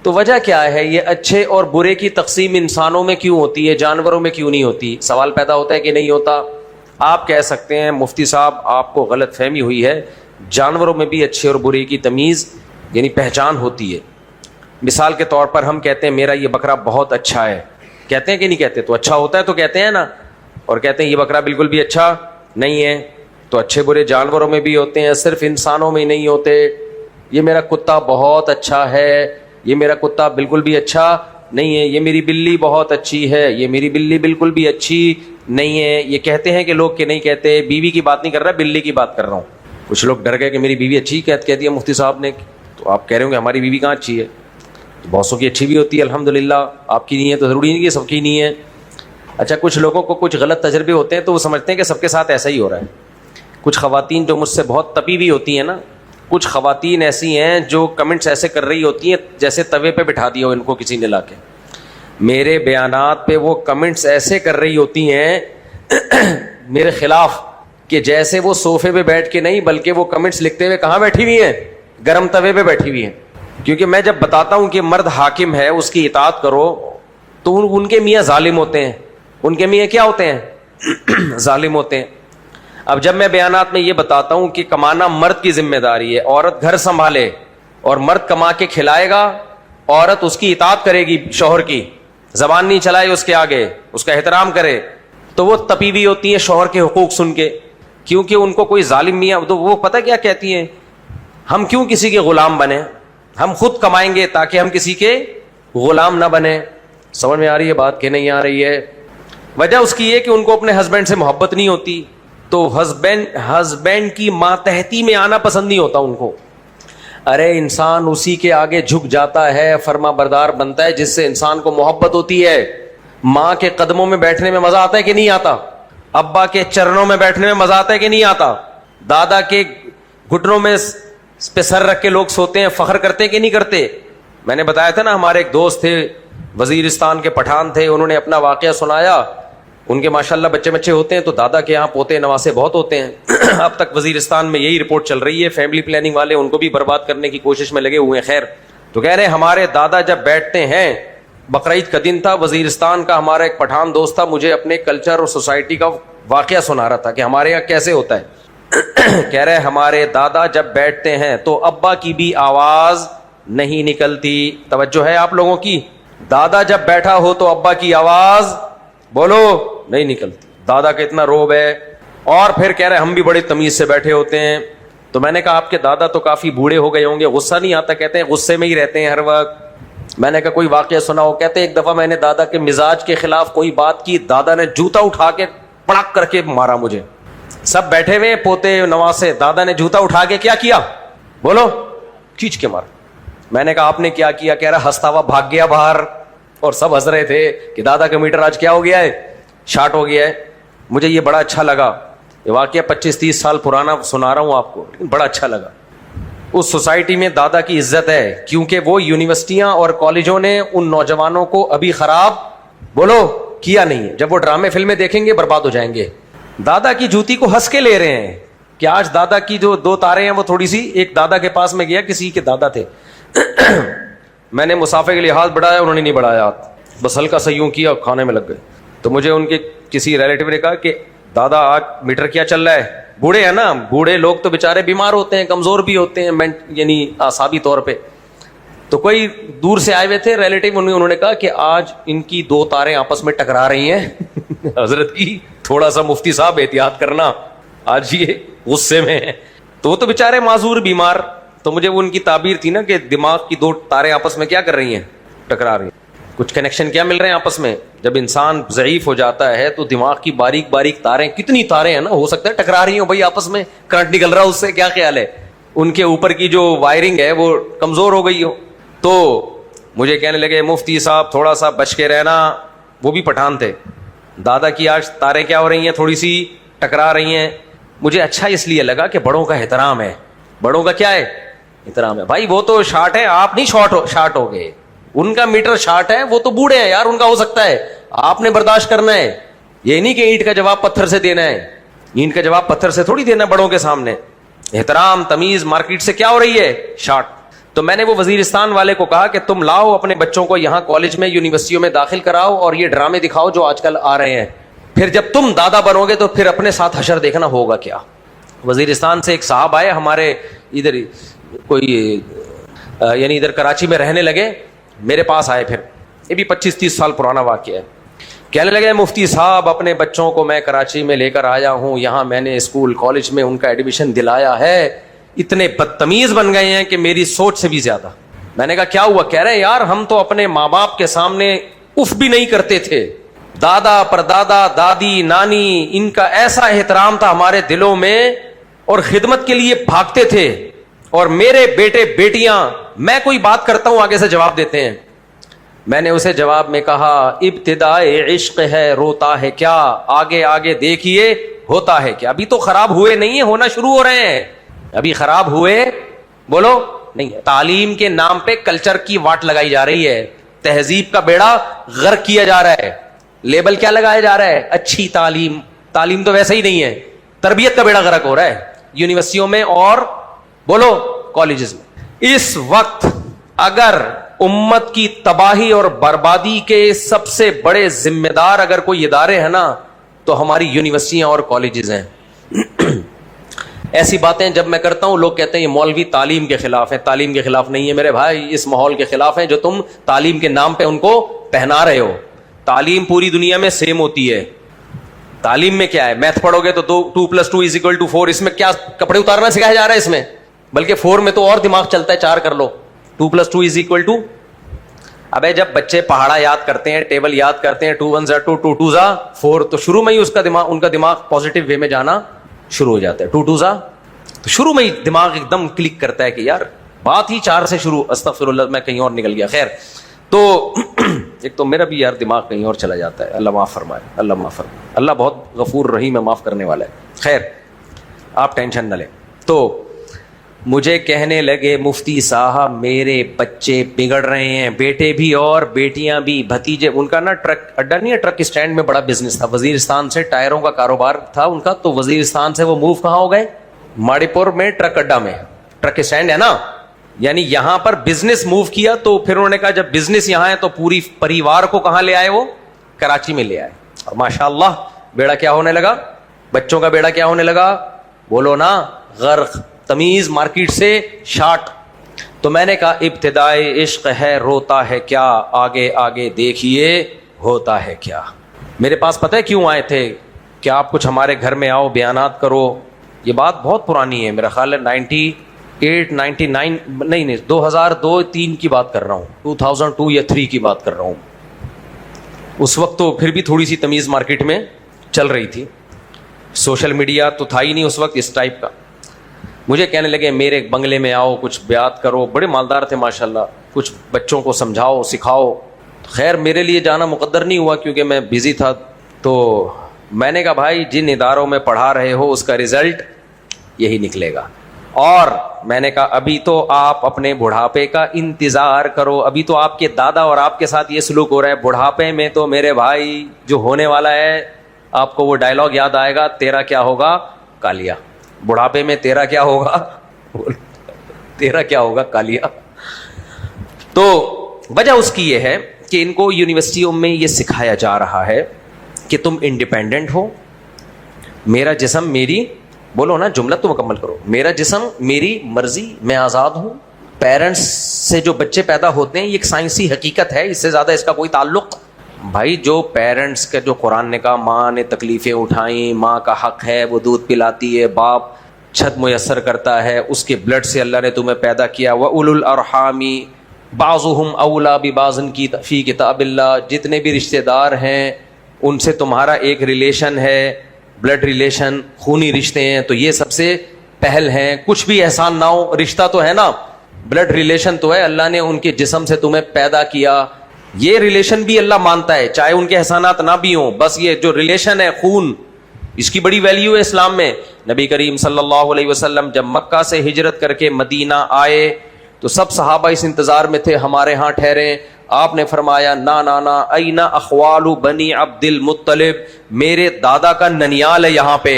تو وجہ کیا ہے؟ یہ اچھے اور برے کی تقسیم انسانوں میں کیوں ہوتی ہے، جانوروں میں کیوں نہیں ہوتی؟ سوال پیدا ہوتا ہے کہ نہیں ہوتا. آپ کہہ سکتے ہیں مفتی صاحب آپ کو غلط فہمی ہوئی ہے، جانوروں میں بھی اچھے اور برے کی تمیز یعنی پہچان ہوتی ہے. مثال کے طور پر ہم کہتے ہیں میرا یہ بکرا بہت اچھا ہے، کہتے ہیں کہ نہیں کہتے؟ تو اچھا ہوتا ہے تو کہتے ہیں نا. اور کہتے ہیں یہ بکرا بالکل بھی اچھا نہیں ہے. تو اچھے برے جانوروں میں بھی ہوتے ہیں، صرف انسانوں میں ہی نہیں ہوتے. یہ میرا کتا بہت اچھا ہے، یہ میرا کتا بالکل بھی اچھا نہیں ہے. یہ میری بلی بہت اچھی ہے، یہ میری بلی بالکل بھی اچھی نہیں ہے. یہ کہتے ہیں کہ لوگ کہ نہیں کہتے. بیوی کی بات نہیں کر رہا، بلی کی بات کر رہا ہوں. کچھ لوگ ڈر گئے کہ میری بیوی اچھی کہہ دیا مفتی صاحب نے، تو آپ کہہ رہے ہوں کہ ہماری بیوی کہاں اچھی ہے؟ بہتوں کی اچھی بھی ہوتی ہے الحمدللہ، آپ کی نہیں ہے تو ضروری نہیں کہ سب کی نہیں ہے. اچھا، کچھ لوگوں کو کچھ غلط تجربے ہوتے ہیں تو وہ سمجھتے ہیں کہ سب کے ساتھ ایسا ہی ہو رہا ہے. کچھ خواتین جو مجھ سے بہت تپی ہوئی ہوتی ہیں نا، کچھ خواتین ایسی ہیں جو کمنٹس ایسے کر رہی ہوتی ہیں جیسے توے پہ بٹھا دیا ہو ان کو کسی نے لا کے. میرے بیانات پہ وہ کمنٹس ایسے کر رہی ہوتی ہیں میرے خلاف کہ جیسے وہ صوفے پہ بیٹھ کے نہیں، بلکہ وہ کمنٹس لکھتے ہوئے کہاں بیٹھی ہوئی ہیں؟ گرم توے پہ بیٹھی ہوئی ہیں. کیونکہ میں جب بتاتا ہوں کہ مرد حاکم ہے، اس کی اطاعت کرو، تو ان کے میاں ظالم ہوتے ہیں. ان کے میاں کیا ہوتے ہیں؟ ظالم ہوتے ہیں. اب جب میں بیانات میں یہ بتاتا ہوں کہ کمانا مرد کی ذمہ داری ہے، عورت گھر سنبھالے اور مرد کما کے کھلائے گا، عورت اس کی اطاعت کرے گی، شوہر کی زبان نہیں چلائے اس کے آگے، اس کا احترام کرے، تو وہ تپی ہوئی ہوتی ہیں شوہر کے حقوق سن کے. کیونکہ ان کو کوئی ظالم میاں، تو وہ پتہ کیا کہتی ہیں؟ ہم کیوں کسی کے غلام بنے؟ ہم خود کمائیں گے تاکہ ہم کسی کے غلام نہ بنے. سمجھ میں آ رہی ہے بات کہ نہیں آ رہی ہے؟ وجہ اس کی یہ کہ ان کو اپنے ہسبینڈ سے محبت نہیں ہوتی، تو ہسبینڈ کی ماتحتی میں آنا پسند نہیں ہوتا ان کو. ارے انسان اسی کے آگے جھک جاتا ہے، فرما بردار بنتا ہے جس سے انسان کو محبت ہوتی ہے. ماں کے قدموں میں بیٹھنے میں مزہ آتا ہے کہ نہیں آتا؟ ابا کے چرنوں میں بیٹھنے میں مزہ آتا ہے کہ نہیں آتا؟ دادا کے گھٹنوں میں پہ سر رکھ کے لوگ سوتے ہیں، فخر کرتے ہیں کہ نہیں کرتے؟ میں نے بتایا تھا نا، ہمارے ایک دوست تھے وزیرستان کے، پٹھان تھے، انہوں نے اپنا واقعہ سنایا. ان کے ماشاءاللہ بچے ہوتے ہیں تو دادا کے یہاں پوتے نواسے بہت ہوتے ہیں. اب تک وزیرستان میں یہی رپورٹ چل رہی ہے، فیملی پلاننگ والے ان کو بھی برباد کرنے کی کوشش میں لگے ہوئے ہیں. خیر، تو کہہ رہے ہمارے دادا جب بیٹھتے ہیں، بقرعید کا دن تھا، وزیرستان کا ہمارا ایک پٹھان دوست تھا، مجھے اپنے کلچر اور سوسائٹی کا واقعہ سنا رہا تھا کہ ہمارے یہاں کیسے ہوتا ہے. کہہ رہے ہمارے دادا جب بیٹھتے ہیں تو ابا کی بھی آواز نہیں نکلتی. توجہ ہے آپ لوگوں کی؟ دادا جب بیٹھا ہو تو ابا کی آواز بولو نہیں نکلتی. دادا کا اتنا روب ہے. اور پھر کہہ رہے ہم بھی بڑی تمیز سے بیٹھے ہوتے ہیں. تو میں نے کہا آپ کے دادا تو کافی بوڑھے ہو گئے ہوں گے، غصہ نہیں آتا؟ کہتے ہیں غصے میں ہی رہتے ہیں ہر وقت. میں نے کہا کوئی واقعہ سنا ہو؟ کہتے ہیں ایک دفعہ میں نے دادا کے مزاج کے خلاف کوئی بات کی، دادا نے جوتا اٹھا کے پڑک کر کے مارا مجھے. سب بیٹھے ہوئے پوتے نواسے، دادا نے جوتا اٹھا کے کیا کیا؟ بولو، کھینچ کے مارا. میں نے کہا آپ نے کیا کیا؟ کہہ رہا ہنستا ہوا بھاگ گیا باہر. اور سب ہنس رہے تھے کہ دادا کا میٹر آج کیا ہو گیا ہے؟ شارٹ ہو گیا ہے. مجھے یہ بڑا اچھا لگا، یہ واقعہ 25-30 سال پرانا سنا رہا ہوں آپ کو، لیکن بڑا اچھا لگا. اس سوسائٹی میں دادا کی عزت ہے، کیونکہ وہ یونیورسٹیاں اور کالجوں نے ان نوجوانوں کو ابھی خراب بولو کیا نہیں ہے. جب وہ ڈرامے فلمیں دیکھیں گے برباد ہو جائیں گے. دادا کی جوتی کو ہنس کے لے رہے ہیں کہ آج دادا کی جو 2 تارے ہیں وہ تھوڑی سی. ایک دادا کے پاس میں گیا، کسی کے دادا تھے، میں نے مسافے کے لیے ہاتھ بڑھایا, انہوں نے نہیں بڑھایا ہاتھ, بس ہلکا سا یوں کیا, کھانے میں لگ گئے. تو مجھے ان کے کسی ریلیٹو نے کہا کہ دادا آج میٹر کیا چل رہا ہے؟ بوڑھے ہیں نا, بوڑھے لوگ تو بےچارے بیمار ہوتے ہیں, کمزور بھی ہوتے ہیں یعنی اعصابی طور پہ. تو کوئی دور سے آئے ہوئے تھے ریلیٹو, انہوں نے کہا کہ آج ان کی دو تاریں آپس میں ٹکرا رہی ہیں. حضرت کی تھوڑا سا مفتی صاحب احتیاط کرنا, آج یہ غصے میں ہیں. تو وہ تو بےچارے معذور بیمار. تو مجھے وہ ان کی تعبیر تھی نا کہ دماغ کی دو تاریں آپس میں کیا کر رہی ہیں, ٹکرا رہی ہیں. کچھ کنیکشن کیا مل رہے ہیں آپس میں. جب انسان ضعیف ہو جاتا ہے تو دماغ کی باریک باریک تاریں, کتنی تاریں ہیں نا, ہو سکتا ہے ٹکرا رہی ہوں بھائی آپس میں, کرنٹ نکل رہا اس سے, کیا خیال ہے. ان کے اوپر کی جو وائرنگ ہے وہ کمزور ہو گئی ہو. تو مجھے کہنے لگے مفتی صاحب تھوڑا سا بچ کے رہنا. وہ بھی پٹھان تھے. دادا کی آج تاریں کیا ہو رہی ہیں, تھوڑی سی ٹکرا رہی ہیں. مجھے اچھا اس لیے لگا کہ بڑوں کا احترام ہے. بڑوں کا کیا ہے, احترام ہے. بھائی وہ تو شارٹ ہے, آپ نہیں شارٹ ہو گئے. ان کا میٹر شارٹ ہے, وہ تو بوڑھے ہیں یار, ان کا ہو سکتا ہے, آپ نے برداشت کرنا ہے. یہ نہیں کہ اینٹ کا جواب پتھر سے دینا ہے. اینٹ کا جواب پتھر سے تھوڑی دینا بڑوں کے سامنے. احترام تمیز مارکیٹ سے کیا ہو رہی ہے, شارٹ. تو میں نے وہ وزیرستان والے کو کہا کہ تم لاؤ اپنے بچوں کو یہاں کالج میں یونیورسٹیوں میں داخل کراؤ اور یہ ڈرامے دکھاؤ جو آج کل آ رہے ہیں. پھر جب تم دادا بنو گے تو پھر اپنے ساتھ حشر دیکھنا ہوگا کیا. وزیرستان سے ایک صاحب آئے ہمارے ادھر, کوئی یعنی ادھر کراچی میں رہنے لگے, میرے پاس آئے. پھر یہ بھی 25-30 سال پرانا واقعہ ہے. کہنے لگے مفتی صاحب اپنے بچوں کو میں کراچی میں لے کر آیا ہوں, یہاں میں نے اسکول کالج میں ان کا ایڈمیشن دلایا ہے, اتنے بدتمیز بن گئے ہیں کہ میری سوچ سے بھی زیادہ. میں نے کہا کیا ہوا؟ کہہ رہے یار ہم تو اپنے ماں باپ کے سامنے اف بھی نہیں کرتے تھے. دادا پردادا دادی نانی ان کا ایسا احترام تھا ہمارے دلوں میں, اور خدمت کے لیے بھاگتے تھے. اور میرے بیٹے بیٹیاں, میں کوئی بات کرتا ہوں آگے سے جواب دیتے ہیں. میں نے اسے جواب میں کہا ابتدائے عشق ہے روتا ہے کیا, آگے آگے دیکھیے ہوتا ہے کیا. ابھی تو خراب ہوئے نہیں ہیں, ہونا شروع ہو رہے ہیں. ابھی خراب ہوئے بولو نہیں. تعلیم کے نام پہ کلچر کی واٹ لگائی جا رہی ہے, تہذیب کا بیڑا غرق کیا جا رہا ہے. لیبل کیا لگایا جا رہا ہے, اچھی تعلیم. تعلیم تو ویسے ہی نہیں ہے, تربیت کا بیڑا غرق ہو رہا ہے یونیورسٹیوں میں اور بولو کالجز میں. اس وقت اگر امت کی تباہی اور بربادی کے سب سے بڑے ذمہ دار اگر کوئی ادارے ہیں نا تو ہماری یونیورسٹیاں اور کالجز ہیں. ایسی باتیں جب میں کرتا ہوں لوگ کہتے ہیں یہ مولوی تعلیم کے خلاف ہے. تعلیم کے خلاف نہیں ہے میرے بھائی, اس ماحول کے خلاف ہے جو تم تعلیم کے نام پہ ان کو پہنا رہے ہو. تعلیم پوری دنیا میں سیم ہوتی ہے. تعلیم میں کیا ہے, میتھ پڑھو گے تو 2+2=4, اس میں کیا کپڑے اتارنا سکھایا جا رہا ہے اس میں, بلکہ 4 میں تو اور دماغ چلتا ہے, 4 کر لو. 2+2=, ابے جب بچے پہاڑا یاد کرتے ہیں, ٹیبل یاد کرتے ہیں, 2 1 2 2 2 4, تو شروع میں ہی ان کا دماغ پازیٹیو وے میں جانا شروع ہو جاتا ہے. 2 2 تو شروع میں ہی دماغ ایک دم کلک کرتا ہے کہ یار بات ہی 4 سے شروع, استغفر اللہ میں کہیں اور نکل گیا. خیر, تو ایک تو میرا بھی یار دماغ کہیں اور چلا جاتا ہے, اللہ معاف فرمائے, اللہ معاف فرمائے. اللہ بہت غفور رحیم ہے, معاف کرنے والا ہے. خیر آپ ٹینشن نہ لیں. تو مجھے کہنے لگے مفتی صاحب میرے بچے بگڑ رہے ہیں, بیٹے بھی اور بیٹیاں بھی, بھتیجے. ان کا نا ٹرک اڈا نہیں ہے, ٹرک اسٹینڈ میں بڑا بزنس تھا, وزیرستان سے ٹائروں کا کاروبار تھا ان کا. تو وزیرستان سے وہ موو کہاں ہو گئے, ماڑی پور میں ٹرک اڈا میں, ٹرک اسٹینڈ ہے نا, یعنی یہاں پر بزنس موو کیا. تو پھر انہوں نے کہا جب بزنس یہاں ہے تو پوری پریوار کو کہاں لے آئے, وہ کراچی میں لے آئے. اور ماشاء اللہ بیڑا کیا ہونے لگا, بچوں کا بیڑا کیا ہونے لگا, بولو نا, غرق. تمیز مارکیٹ سے شارٹ. تو میں نے کہا ابتدائے عشق ہے روتا ہے کیا, آگے آگے دیکھیے ہوتا ہے کیا. میرے پاس پتہ ہے کیوں آئے تھے, کہ آپ کچھ ہمارے گھر میں آؤ, بیانات کرو. یہ بات بہت پرانی ہے, میرا خیال ہے 98 99 نہیں 2002-3 کی بات کر رہا ہوں, 2002 یا 3 کی بات کر رہا ہوں. اس وقت تو پھر بھی تھوڑی سی تمیز مارکیٹ میں چل رہی تھی, سوشل میڈیا تو تھا ہی نہیں اس وقت اس ٹائپ کا. مجھے کہنے لگے میرے بنگلے میں آؤ, کچھ بیعت کرو. بڑے مالدار تھے ماشاءاللہ, کچھ بچوں کو سمجھاؤ سکھاؤ. خیر میرے لیے جانا مقدر نہیں ہوا کیونکہ میں بزی تھا. تو میں نے کہا بھائی جن اداروں میں پڑھا رہے ہو اس کا رزلٹ یہی نکلے گا. اور میں نے کہا ابھی تو آپ اپنے بڑھاپے کا انتظار کرو, ابھی تو آپ کے دادا اور آپ کے ساتھ یہ سلوک ہو رہا ہے. بڑھاپے میں تو میرے بھائی جو ہونے والا ہے, آپ کو وہ ڈائلاگ یاد آئے گا, تیرا کیا ہوگا کالیا. بڑھاپے میں تیرا کیا ہوگا, تیرا کیا ہوگا کالیا. تو وجہ اس کی یہ ہے کہ ان کو یونیورسٹیوں میں یہ سکھایا جا رہا ہے کہ تم انڈیپینڈنٹ ہو, میرا جسم میری, بولو نا جملہ تو مکمل کرو, میرا جسم میری مرضی, میں آزاد ہوں. پیرنٹس سے جو بچے پیدا ہوتے ہیں یہ ایک سائنسی حقیقت ہے, اس سے زیادہ اس کا کوئی تعلق. بھائی جو پیرنٹس کا, جو قرآن نے کہا ماں نے تکلیفیں اٹھائیں, ماں کا حق ہے, وہ دودھ پلاتی ہے, باپ چھت میسر کرتا ہے, اس کے بلڈ سے اللہ نے تمہیں پیدا کیا. وَأُولُو الْأَرْحَامِ بَعْضُهُمْ أَوْلَىٰ بِبَعْضٍ فِي کتاب اللہ, جتنے بھی رشتہ دار ہیں ان سے تمہارا ایک ریلیشن ہے, بلڈ ریلیشن, خونی رشتے ہیں, تو یہ سب سے پہل ہیں. کچھ بھی احسان نہ ہو, رشتہ تو ہے نا, بلڈ ریلیشن تو ہے, اللہ نے ان کے جسم سے تمہیں پیدا کیا, یہ ریلیشن بھی اللہ مانتا ہے, چاہے ان کے احسانات نہ بھی ہوں, بس یہ جو ریلیشن ہے خون, اس کی بڑی ویلیو ہے اسلام میں. نبی کریم صلی اللہ علیہ وسلم جب مکہ سے ہجرت کر کے مدینہ آئے تو سب صحابہ اس انتظار میں تھے ہمارے ہاں ٹھہریں. آپ نے فرمایا نا نا نا, این اخوال بنی عبد المطلب, میرے دادا کا ننیال ہے یہاں پہ,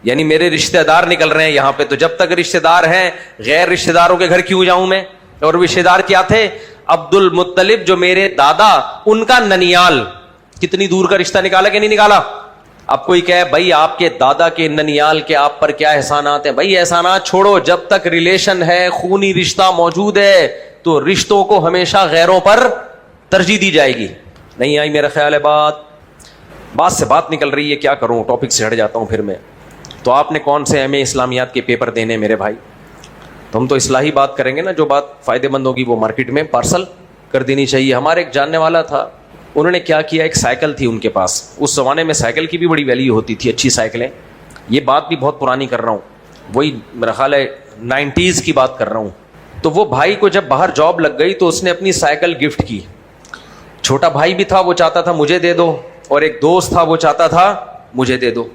یعنی میرے رشتہ دار نکل رہے ہیں یہاں پہ. تو جب تک رشتہ دار ہیں, غیر رشتہ داروں کے گھر کیوں جاؤں میں؟ اور رشتہ دار کیا تھے؟ عبد المطلب, جو میرے دادا, ان کا ننیال. کتنی دور کا رشتہ نکالا کہ نہیں نکالا؟ اب کوئی کہے بھائی آپ کے دادا کے ننیال کے آپ پر کیا احسانات ہیں؟ بھائی احسانات چھوڑو, جب تک ریلیشن ہے, خونی رشتہ موجود ہے, تو رشتوں کو ہمیشہ غیروں پر ترجیح دی جائے گی. نہیں آئی میرا خیال ہے بات سے بات نکل رہی ہے, کیا کروں, ٹاپک سے ہٹ جاتا ہوں پھر میں. تو آپ نے کون سے ایم اے اسلامیات کے پیپر دینے میرے بھائی؟ تو ہم تو اصلاحی بات کریں گے نا, جو بات فائدے مند ہوگی وہ مارکیٹ میں پارسل کر دینی چاہیے. ہمارے ایک جاننے والا تھا, انہوں نے کیا کیا, ایک سائیکل تھی ان کے پاس, اس زمانے میں سائیکل کی بھی بڑی ویلیو ہوتی تھی, اچھی سائیکلیں. یہ بات بھی بہت پرانی کر رہا ہوں, وہی میرا خیال ہے 90s کی بات کر رہا ہوں. تو وہ بھائی کو جب باہر جاب لگ گئی تو اس نے اپنی سائیکل گفٹ کی. چھوٹا بھائی بھی تھا, وہ چاہتا تھا مجھے دے دو, اور ایک دوست تھا وہ چاہتا تھا مجھے دے دو.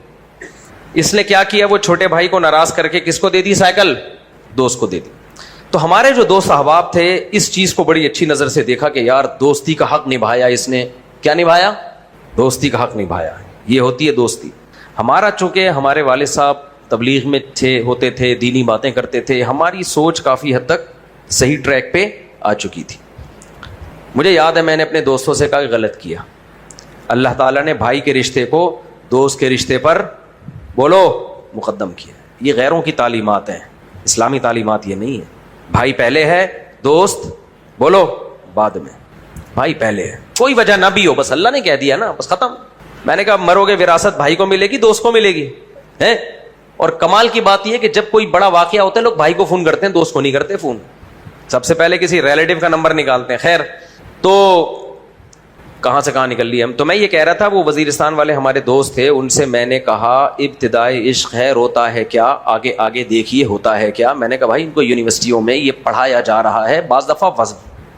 اس نے کیا کیا, وہ چھوٹے بھائی کو ناراض کر کے کس کو دے دی سائیکل؟ دوست کو دے دی. تو ہمارے جو دوست احباب تھے اس چیز کو بڑی اچھی نظر سے دیکھا کہ یار دوستی کا حق نبھایا اس نے. کیا نبھایا؟ دوستی کا حق نبھایا. یہ ہوتی ہے دوستی. ہمارا چونکہ ہمارے والد صاحب تبلیغ میں ہوتے تھے, دینی باتیں کرتے تھے, ہماری سوچ کافی حد تک صحیح ٹریک پہ آ چکی تھی. مجھے یاد ہے میں نے اپنے دوستوں سے کہا کہ غلط کیا. اللہ تعالیٰ نے بھائی کے رشتے کو دوست کے رشتے پر بولو مقدم کیا. یہ غیروں کی تعلیمات ہیں, اسلامی تعلیمات یہ نہیں ہے. بھائی پہلے ہے, دوست بولو بعد میں. بھائی پہلے ہے, کوئی وجہ نہ بھی ہو, بس اللہ نے کہہ دیا نا, بس ختم. میں نے کہا مرو گے وراثت بھائی کو ملے گی, دوست کو ملے گی ہے. اور کمال کی بات یہ کہ جب کوئی بڑا واقعہ ہوتا ہے لوگ بھائی کو فون کرتے ہیں, دوست کو نہیں کرتے فون, سب سے پہلے کسی ریلیٹو کا نمبر نکالتے ہیں. خیر, تو کہاں سے کہاں نکل لیا ہم. تو میں یہ کہہ رہا تھا, وہ وزیرستان والے ہمارے دوست تھے, ان سے میں نے کہا ابتدائی عشق ہے, روتا ہے کیا, آگے آگے دیکھیے ہوتا ہے کیا. میں نے کہا بھائی ان کو یونیورسٹیوں میں یہ پڑھایا جا رہا ہے, بعض دفعہ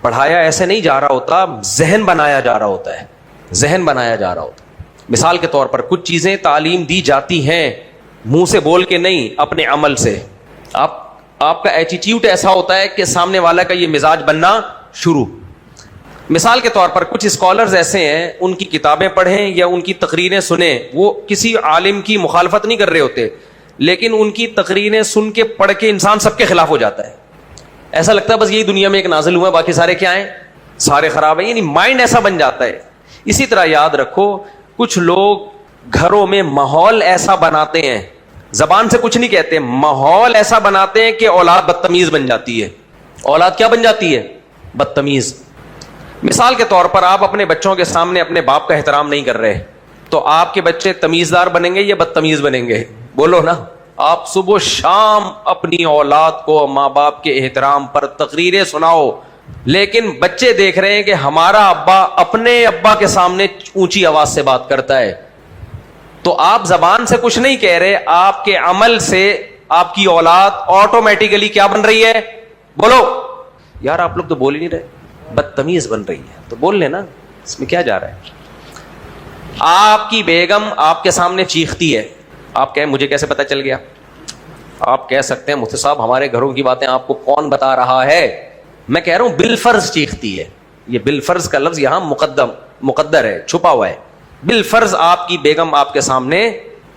پڑھایا ایسے نہیں جا رہا ہوتا, ذہن بنایا جا رہا ہوتا ہے, ذہن بنایا جا رہا ہوتا. مثال کے طور پر کچھ چیزیں تعلیم دی جاتی ہیں منہ سے بول کے نہیں, اپنے عمل سے. آپ کا ایٹیٹیوڈ ایسا ہوتا ہے کہ سامنے والا کا یہ مزاج بننا شروع. مثال کے طور پر کچھ اسکالرز ایسے ہیں, ان کی کتابیں پڑھیں یا ان کی تقریریں سنیں, وہ کسی عالم کی مخالفت نہیں کر رہے ہوتے, لیکن ان کی تقریریں سن کے پڑھ کے انسان سب کے خلاف ہو جاتا ہے. ایسا لگتا ہے بس یہی دنیا میں ایک نازل ہوا ہے, باقی سارے کیا ہیں, سارے خراب ہیں. یعنی مائنڈ ایسا بن جاتا ہے. اسی طرح یاد رکھو, کچھ لوگ گھروں میں ماحول ایسا بناتے ہیں, زبان سے کچھ نہیں کہتے, ماحول ایسا بناتے ہیں کہ اولاد بدتمیز بن جاتی ہے. اولاد کیا بن جاتی ہے؟ بدتمیز. مثال کے طور پر آپ اپنے بچوں کے سامنے اپنے باپ کا احترام نہیں کر رہے, تو آپ کے بچے تمیزدار بنیں گے یا بدتمیز بنیں گے؟ بولو نا. آپ صبح شام اپنی اولاد کو ماں باپ کے احترام پر تقریریں سناؤ, لیکن بچے دیکھ رہے ہیں کہ ہمارا ابا اپنے ابا کے سامنے اونچی آواز سے بات کرتا ہے, تو آپ زبان سے کچھ نہیں کہہ رہے, آپ کے عمل سے آپ کی اولاد آٹومیٹیکلی کیا بن رہی ہے؟ بولو یار, آپ لوگ تو بول ہی نہیں رہے, بدتمیز بن رہی ہے. تو بول لینا, اس میں کیا جا رہا ہے. آپ کی بیگم آپ کے سامنے چیختی ہے, آپ کہیں مجھے کیسے پتہ چل گیا؟ آپ کہہ سکتے ہیں مفتی صاحب ہمارے گھروں کی باتیں آپ کو کون بتا رہا ہے؟ میں کہہ رہا ہوں بالفرض چیختی ہے. یہ بالفرض کا لفظ یہاں مقدر ہے, چھپا ہوا ہے. بالفرض آپ کی بیگم آپ کے سامنے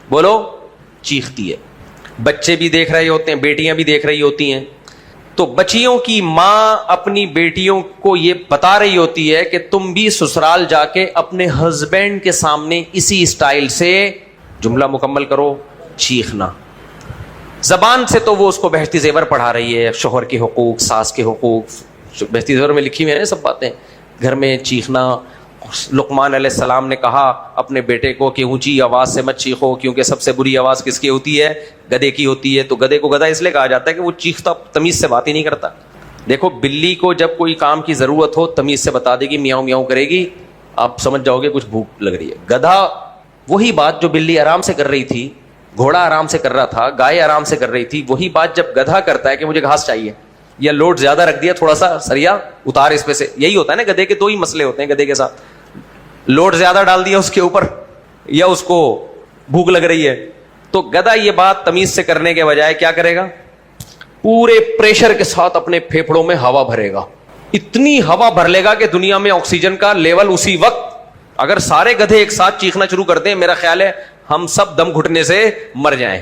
بولو چیختی ہے, بچے بھی دیکھ رہے ہوتے ہیں, بیٹیاں بھی دیکھ رہی ہوتی ہیں, تو بچیوں کی ماں اپنی بیٹیوں کو یہ بتا رہی ہوتی ہے کہ تم بھی سسرال جا کے اپنے ہسبینڈ کے سامنے اسی اسٹائل سے جملہ مکمل کرو, چیخنا. زبان سے تو وہ اس کو بہشتی زیور پڑھا رہی ہے, شوہر کے حقوق, ساس کے حقوق, بہشتی زیور میں لکھی ہوئی ہیں سب باتیں. گھر میں چیخنا. لقمان علیہ السلام نے کہا اپنے بیٹے کو کہ اونچی آواز سے مت چیخو, کیونکہ سب سے بری آواز کس کی ہوتی ہے؟ گدھے کی ہوتی ہے. تو گدھے کو گدھا اس لیے کہا جاتا ہے کہ وہ چیختا, تمیز سے بات ہی نہیں کرتا. دیکھو بلی کو جب کوئی کام کی ضرورت ہو تمیز سے بتا دے گی, میاؤں میاؤں کرے گی, آپ سمجھ جاؤ گے کچھ بھوک لگ رہی ہے. گدھا وہی بات جو بلی آرام سے کر رہی تھی, گھوڑا آرام سے کر رہا تھا, گائے آرام سے کر رہی تھی, وہی بات جب گدھا کرتا ہے کہ مجھے گھاس چاہیے, یا لوڈ زیادہ رکھ دیا, تھوڑا سا سریا اتار اس پہ سے. یہی ہوتا ہے نا گدھے کے, دو ہی مسئلے ہوتے ہیں گدھے کے ساتھ, لوڈ زیادہ ڈال دیا اس کے اوپر, یا اس کو بھوک لگ رہی ہے. تو گدھا یہ بات تمیز سے کرنے کے بجائے کیا کرے گا؟ پورے پریشر کے ساتھ اپنے پھیپھڑوں میں ہوا بھرے گا. اتنی ہوا بھر لے گا کہ دنیا میں آکسیجن کا لیول اسی وقت, اگر سارے گدھے ایک ساتھ چیخنا شروع کر دیں, میرا خیال ہے ہم سب دم گھٹنے سے مر جائیں.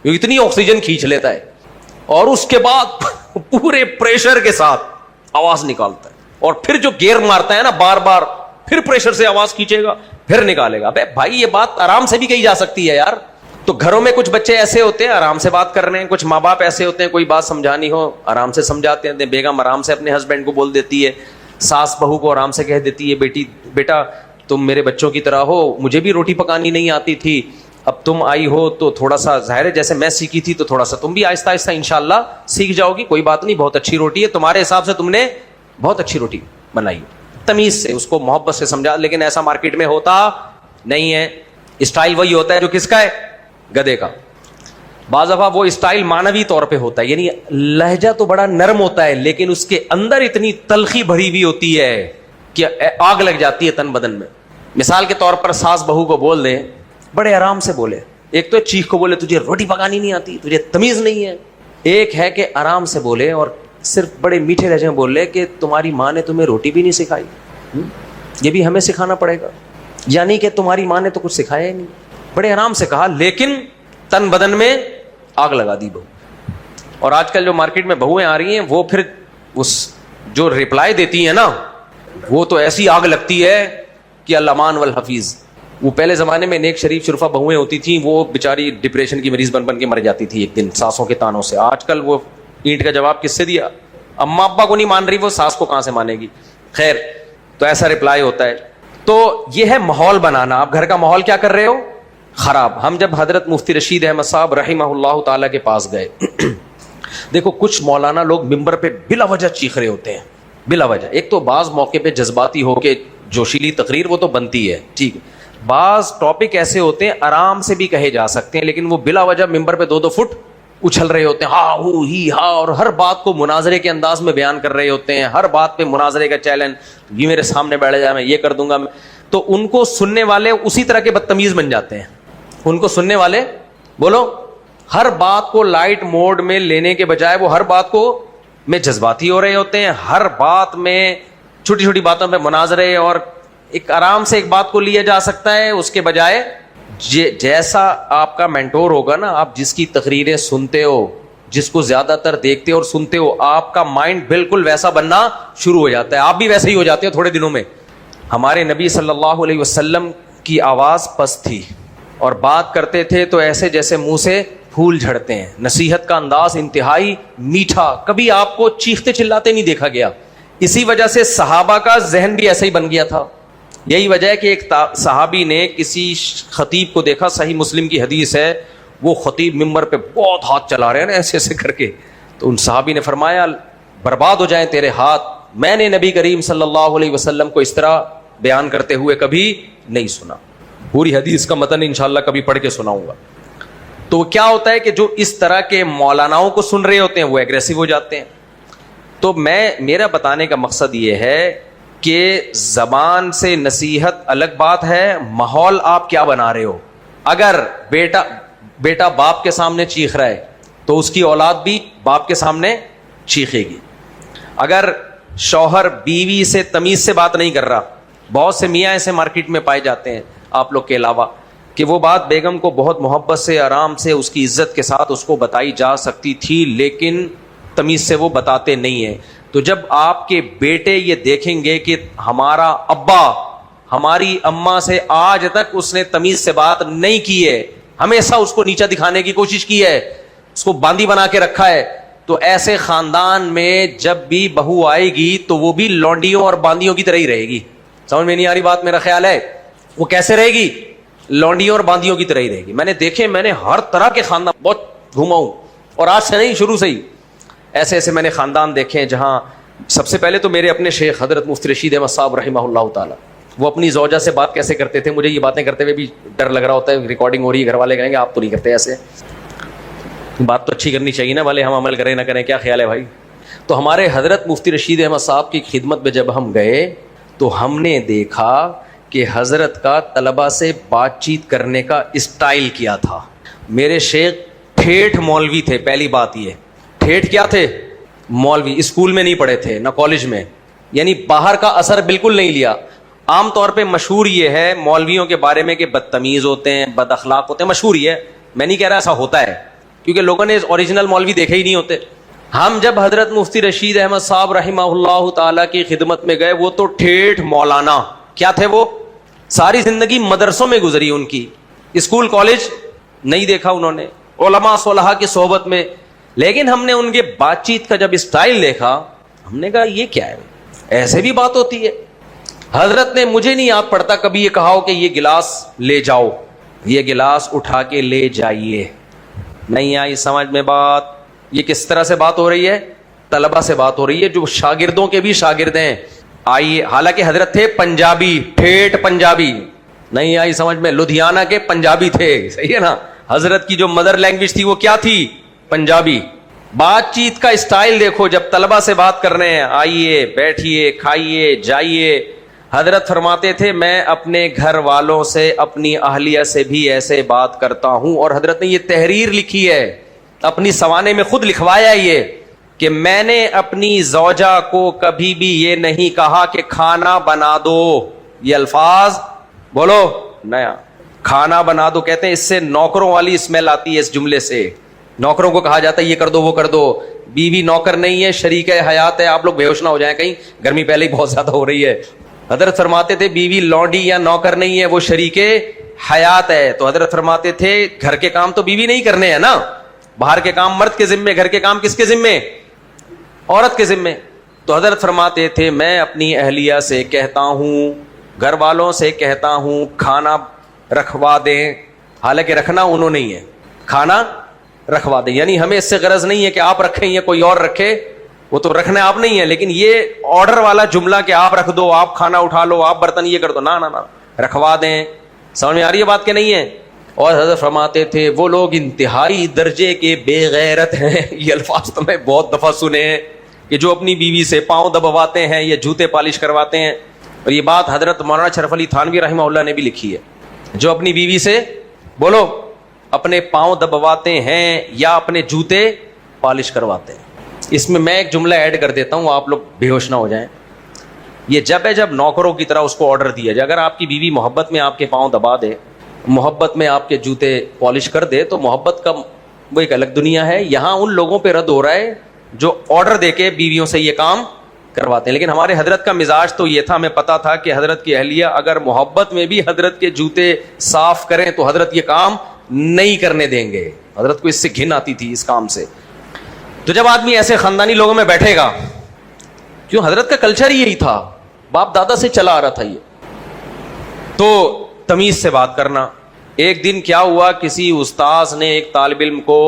اتنی آکسیجن کھینچ لیتا ہے, اور اس کے بعد پورے پریشر کے ساتھ آواز نکالتا ہے. اور پھر جو گیئر مارتا ہے نا بار بار, پھر پریشر سے آواز کھینچے گا, پھر نکالے گا. بھائی یہ بات آرام سے بھی کہی جا سکتی ہے یار. تو گھروں میں کچھ بچے ایسے ہوتے ہیں آرام سے بات کر رہے ہیں, کچھ ماں باپ ایسے ہوتے ہیں کوئی بات سمجھانی ہو آرام سے سمجھاتے ہیں. بیگم آرام سے اپنے ہسبینڈ کو بول دیتی ہے, ساس بہو کو آرام سے کہہ دیتی ہے بیٹا تم میرے بچوں کی طرح ہو, مجھے بھی روٹی پکانی نہیں آتی تھی, اب تم آئی ہو تو تھوڑا سا ظاہر ہے جیسے میں سیکھی تھی تو تھوڑا سا تم بھی آہستہ آہستہ انشاءاللہ سیکھ جاؤ گی, کوئی بات نہیں, بہت اچھی روٹی ہے, تمہارے حساب سے تم نے بہت اچھی روٹی بنائی. تمیز سے اس کو محبت سے سمجھا. لیکن ایسا مارکیٹ میں ہوتا نہیں ہے. اسٹائل وہی ہوتا ہے جو کس کا ہے؟ گدھے کا. بعض دفعہ وہ اسٹائل مانوی طور پہ ہوتا ہے, یعنی لہجہ تو بڑا نرم ہوتا ہے لیکن اس کے اندر اتنی تلخی بھری ہوئی ہوتی ہے کہ آگ لگ جاتی ہے تن بدن میں. مثال کے طور پر ساس بہو کو بول دیں, بڑے آرام سے بولے. ایک تو چیخ کو بولے تجھے روٹی پکانی نہیں آتی, تجھے تمیز نہیں ہے. ایک ہے کہ آرام سے بولے اور صرف بڑے میٹھے لہجے میں بول لے کہ تمہاری ماں نے تمہیں روٹی بھی نہیں سکھائی, یہ بھی ہمیں سکھانا پڑے گا. یعنی کہ تمہاری ماں نے تو کچھ سکھایا ہی نہیں. بڑے آرام سے کہا لیکن تن بدن میں آگ لگا دی بہو. اور آج کل جو مارکیٹ میں بہویں آ رہی ہیں وہ پھر اس جو ریپلائی دیتی ہیں نا, وہ تو ایسی آگ لگتی ہے کہ الامان والحفیظ. وہ پہلے زمانے میں نیک شریف شرفا بہویں ہوتی تھیں, وہ بیچاری ڈپریشن کی مریض بن کے مر جاتی تھی ایک دن ساسوں کے تانوں سے. آج کل وہ اینٹ کا جواب کس سے دیا؟ اماں ابا کو نہیں مان رہی, وہ ساس کو کہاں سے مانے گی؟ خیر, تو ایسا رپلائی ہوتا ہے. تو یہ ہے ماحول بنانا. آپ گھر کا ماحول کیا کر رہے ہو؟ خراب. ہم جب حضرت مفتی رشید احمد صاحب رحمہ اللہ تعالی کے پاس گئے, دیکھو کچھ مولانا لوگ ممبر پہ بلا وجہ چیخ رہے ہوتے ہیں, بلا وجہ. ایک تو بعض موقع پہ جذباتی ہو کے جوشیلی تقریر وہ تو بنتی ہے, ٹھیک. بعض ٹاپک ایسے ہوتے ہیں آرام سے بھی کہے جا سکتے ہیں, لیکن وہ بلا وجہ ممبر پہ 2-2 فٹ اچھل رہے ہوتے ہیں, ہاں ہو ہی ہاں, اور ہر بات کو مناظرے کے انداز میں بیان کر رہے ہوتے ہیں, ہر بات پہ مناظرے کا چیلنج, یہ میرے سامنے بیٹھ جائے میں یہ کر دوں گا. تو ان کو سننے والے اسی طرح کے بدتمیز بن جاتے ہیں. ان کو سننے والے بولو ہر بات کو لائٹ موڈ میں لینے کے بجائے وہ ہر بات کو میں جذباتی ہو رہے ہوتے ہیں, ہر بات میں چھوٹی چھوٹی باتوں پہ مناظرے. اور ایک آرام سے ایک بات کو لیا جا سکتا ہے, اس کے بجائے جیسا آپ کا مینٹور ہوگا نا, آپ جس کی تقریریں سنتے ہو, جس کو زیادہ تر دیکھتے ہو اور سنتے ہو, آپ کا مائنڈ بالکل ویسا بننا شروع ہو جاتا ہے. آپ بھی ویسے ہی ہو جاتے ہو تھوڑے دنوں میں. ہمارے نبی صلی اللہ علیہ وسلم کی آواز پست تھی اور بات کرتے تھے تو ایسے جیسے منہ سے پھول جھڑتے ہیں. نصیحت کا انداز انتہائی میٹھا, کبھی آپ کو چیختے چلاتے نہیں دیکھا گیا. اسی وجہ سے صحابہ کا ذہن بھی ایسا ہی بن گیا تھا. یہی وجہ ہے کہ ایک صحابی نے کسی خطیب کو دیکھا, صحیح مسلم کی حدیث ہے, وہ خطیب ممبر پہ بہت ہاتھ چلا رہے ہیں نا ایسے ایسے کر کے. تو ان صحابی نے فرمایا برباد ہو جائیں تیرے ہاتھ, میں نے نبی کریم صلی اللہ علیہ وسلم کو اس طرح بیان کرتے ہوئے کبھی نہیں سنا. پوری حدیث کا متن انشاءاللہ کبھی پڑھ کے سناؤں گا. تو کیا ہوتا ہے کہ جو اس طرح کے مولاناؤں کو سن رہے ہوتے ہیں وہ ایگریسو ہو جاتے ہیں. تو میرا بتانے کا مقصد یہ ہے کہ زبان سے نصیحت الگ بات ہے, ماحول آپ کیا بنا رہے ہو. اگر بیٹا باپ کے سامنے چیخ رہا ہے تو اس کی اولاد بھی باپ کے سامنے چیخے گی. اگر شوہر بیوی سے تمیز سے بات نہیں کر رہا, بہت سے میاں ایسے مارکیٹ میں پائے جاتے ہیں آپ لوگ کے علاوہ, کہ وہ بات بیگم کو بہت محبت سے آرام سے اس کی عزت کے ساتھ اس کو بتائی جا سکتی تھی, لیکن تمیز سے وہ بتاتے نہیں ہیں. تو جب آپ کے بیٹے یہ دیکھیں گے کہ ہمارا ابا ہماری اماں سے آج تک اس نے تمیز سے بات نہیں کی ہے, ہمیشہ اس کو نیچا دکھانے کی کوشش کی ہے, اس کو باندی بنا کے رکھا ہے, تو ایسے خاندان میں جب بھی بہو آئے گی تو وہ بھی لونڈیوں اور باندیوں کی طرح ہی رہے گی. سمجھ میں نہیں آ رہی بات؟ میرا خیال ہے وہ کیسے رہے گی؟ لونڈیوں اور باندیوں کی طرح ہی رہے گی. میں نے دیکھے, میں نے ہر طرح کے خاندان بہت گھوما ہوں, اور آج سے نہیں, شروع سے ہی ایسے ایسے میں نے خاندان دیکھے ہیں جہاں سب سے پہلے تو میرے اپنے شیخ حضرت مفتی رشید احمد صاحب رحمہ اللہ تعالی, وہ اپنی زوجہ سے بات کیسے کرتے تھے. مجھے یہ باتیں کرتے ہوئے بھی ڈر لگ رہا ہوتا ہے, ریکارڈنگ ہو رہی ہے, گھر والے کہیں گے آپ تو نہیں کرتے ایسے. بات تو اچھی کرنی چاہیے نا, بھلے ہم عمل کریں نہ کریں, کیا خیال ہے بھائی؟ تو ہمارے حضرت مفتی رشید احمد صاحب کی خدمت میں جب ہم گئے تو ہم نے دیکھا کہ حضرت کا طلبہ سے بات چیت کرنے کا اسٹائل کیا تھا. میرے شیخ ٹھیٹھ مولوی تھے. پہلی بات یہ, ٹھیٹھ کیا تھے؟ مولوی. اسکول میں نہیں پڑھے تھے نہ کالج میں, یعنی باہر کا اثر بالکل نہیں لیا. عام طور پہ مشہور یہ ہے مولویوں کے بارے میں کہ بدتمیز ہوتے ہیں, بد اخلاق ہوتے ہیں, مشہور یہ ہے. میں نہیں کہہ رہا ایسا ہوتا ہے, کیونکہ لوگوں نے اوریجنل مولوی دیکھے ہی نہیں ہوتے. ہم جب حضرت مفتی رشید احمد صاحب رحمہ اللہ تعالی کی خدمت میں گئے, وہ تو ٹھیٹھ مولانا. کیا تھے وہ؟ ساری زندگی مدرسوں میں گزری ان کی, اسکول کالج نہیں دیکھا انہوں نے, علماء صلحاء کی صحبت میں. لیکن ہم نے ان کے بات چیت کا جب اسٹائل دیکھا, ہم نے کہا یہ کیا ہے, ایسے بھی بات ہوتی ہے؟ حضرت نے, مجھے نہیں یاد پڑتا کبھی یہ کہا ہو کہ یہ گلاس لے جاؤ, یہ گلاس اٹھا کے لے جائیے. نہیں آئی سمجھ میں بات؟ یہ کس طرح سے بات ہو رہی ہے؟ طلبہ سے بات ہو رہی ہے جو شاگردوں کے بھی شاگرد ہیں. آئیے, حالانکہ حضرت تھے پنجابی, ٹھیٹھ پنجابی. نہیں آئی سمجھ میں؟ لدھیانہ کے پنجابی تھے, صحیح ہے نا؟ حضرت کی جو مدر لینگویج تھی وہ کیا تھی؟ پنجابی. بات چیت کا اسٹائل دیکھو, جب طلبہ سے بات کر رہے ہیں, آئیے بیٹھیے کھائیے جائیے. حضرت فرماتے تھے میں اپنے گھر والوں سے, اپنی اہلیہ سے بھی ایسے بات کرتا ہوں. اور حضرت نے یہ تحریر لکھی ہے, اپنی سوانے میں خود لکھوایا یہ, کہ میں نے اپنی زوجہ کو کبھی بھی یہ نہیں کہا کہ کھانا بنا دو. یہ الفاظ بولو نیا, کھانا بنا دو کہتے ہیں, اس سے نوکروں والی اسمیل آتی ہے. اس جملے سے نوکروں کو کہا جاتا ہے یہ کر دو وہ کر دو. بیوی نوکر نہیں ہے, شریک حیات ہے. آپ لوگ بے ہوش نہ ہو جائیں کہیں, گرمی پہلے ہی بہت زیادہ ہو رہی ہے. حضرت فرماتے تھے بیوی لونڈی یا نوکر نہیں ہے, وہ شریک حیات ہے. تو حضرت فرماتے تھے گھر کے کام تو بیوی نہیں کرنے ہیں نا, باہر کے کام مرد کے ذمے, گھر کے کام کس کے ذمے؟ عورت کے ذمے. تو حضرت فرماتے تھے میں اپنی اہلیہ سے کہتا ہوں, گھر والوں سے کہتا ہوں کھانا رکھوا دیں. حالانکہ رکھنا انہوں نہیں ہے, کھانا رکھوا دیں. یعنی ہمیں اس سے غرض نہیں ہے کہ آپ رکھیں یا کوئی اور رکھے, وہ تو رکھنا آپ نہیں ہے, لیکن یہ آرڈر والا جملہ کہ آپ رکھ دو, آپ کھانا اٹھا لو, آپ برتن یہ کر دو, نہ رکھوا دیں. سمجھ میں آ رہی ہے بات کہ نہیں ہے؟ اور حضرت فرماتے تھے وہ لوگ انتہائی درجے کے بے غیرت ہیں. یہ الفاظ تو میں بہت دفعہ سنے ہیں کہ جو اپنی بیوی سے پاؤں دبواتے ہیں یا جوتے پالش کرواتے ہیں. اور یہ بات حضرت مولانا شرف علی تھانوی رحمہ اللہ نے بھی لکھی ہے, جو اپنی بیوی سے بولو اپنے پاؤں دبواتے ہیں یا اپنے جوتے پالش کرواتے ہیں. اس میں میں ایک جملہ ایڈ کر دیتا ہوں, آپ لوگ بے ہوش نہ ہو جائیں. یہ جب ہے جب نوکروں کی طرح اس کو آرڈر دیا جائے. اگر آپ کی بیوی محبت میں آپ کے پاؤں دبا دے, محبت میں آپ کے جوتے پالش کر دے, تو محبت کا وہ ایک الگ دنیا ہے. یہاں ان لوگوں پہ رد ہو رہا ہے جو آرڈر دے کے بیویوں سے یہ کام کرواتے ہیں. لیکن ہمارے حضرت کا مزاج تو یہ تھا, ہمیں پتا تھا کہ حضرت کی اہلیہ اگر محبت میں بھی حضرت کے جوتے صاف کریں تو حضرت یہ کام نہیں کرنے دیں گے. حضرت کو اس سے گھن آتی تھی اس کام سے. تو جب آدمی ایسے خاندانی لوگوں میں بیٹھے گا, کیوں حضرت کا کلچر یہی تھا, باپ دادا سے چلا آ رہا تھا یہ, تو تمیز سے بات کرنا. ایک دن کیا ہوا, کسی استاذ نے ایک طالب علم کو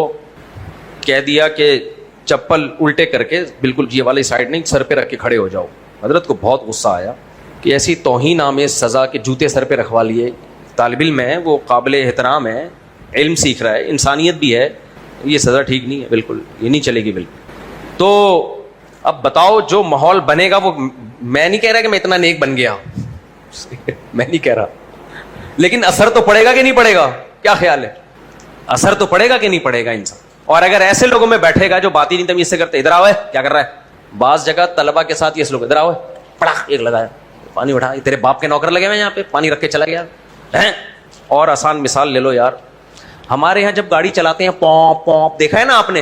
کہہ دیا کہ چپل الٹے کر کے, بالکل یہ والی سائڈ نہیں, سر پہ رکھ کے کھڑے ہو جاؤ. حضرت کو بہت غصہ آیا کہ ایسی توہین آمیز سزا کے جوتے سر پہ رکھوا لیے. طالب علم ہے, وہ قابل احترام ہے, علم سیکھ رہا ہے, انسانیت بھی ہے, یہ سزا ٹھیک نہیں ہے, بالکل یہ نہیں چلے گی بالکل. تو اب بتاؤ جو ماحول بنے گا, وہ میں نہیں کہہ رہا کہ میں اتنا نیک بن گیا, میں نہیں کہہ رہا, لیکن اثر تو پڑے گا کہ نہیں پڑے گا؟ کیا خیال ہے؟ اثر تو پڑے گا کہ نہیں پڑے گا انسان. اور اگر ایسے لوگوں میں بیٹھے گا جو بات ہی نہیں تمیز سے کرتے, ادھر آؤ کیا کر رہا ہے. بعض جگہ طلبہ کے ساتھ یہ سلوک, ادھر آؤ پڑا ایک لگایا, پانی اٹھا, تیرے باپ کے نوکر لگے ہوئے یہاں پہ, پانی رکھ کے چلا گیا. اور آسان مثال لے لو یار, ہمارے یہاں جب گاڑی چلاتے ہیں پوپ پوپ, دیکھا ہے نا آپ نے,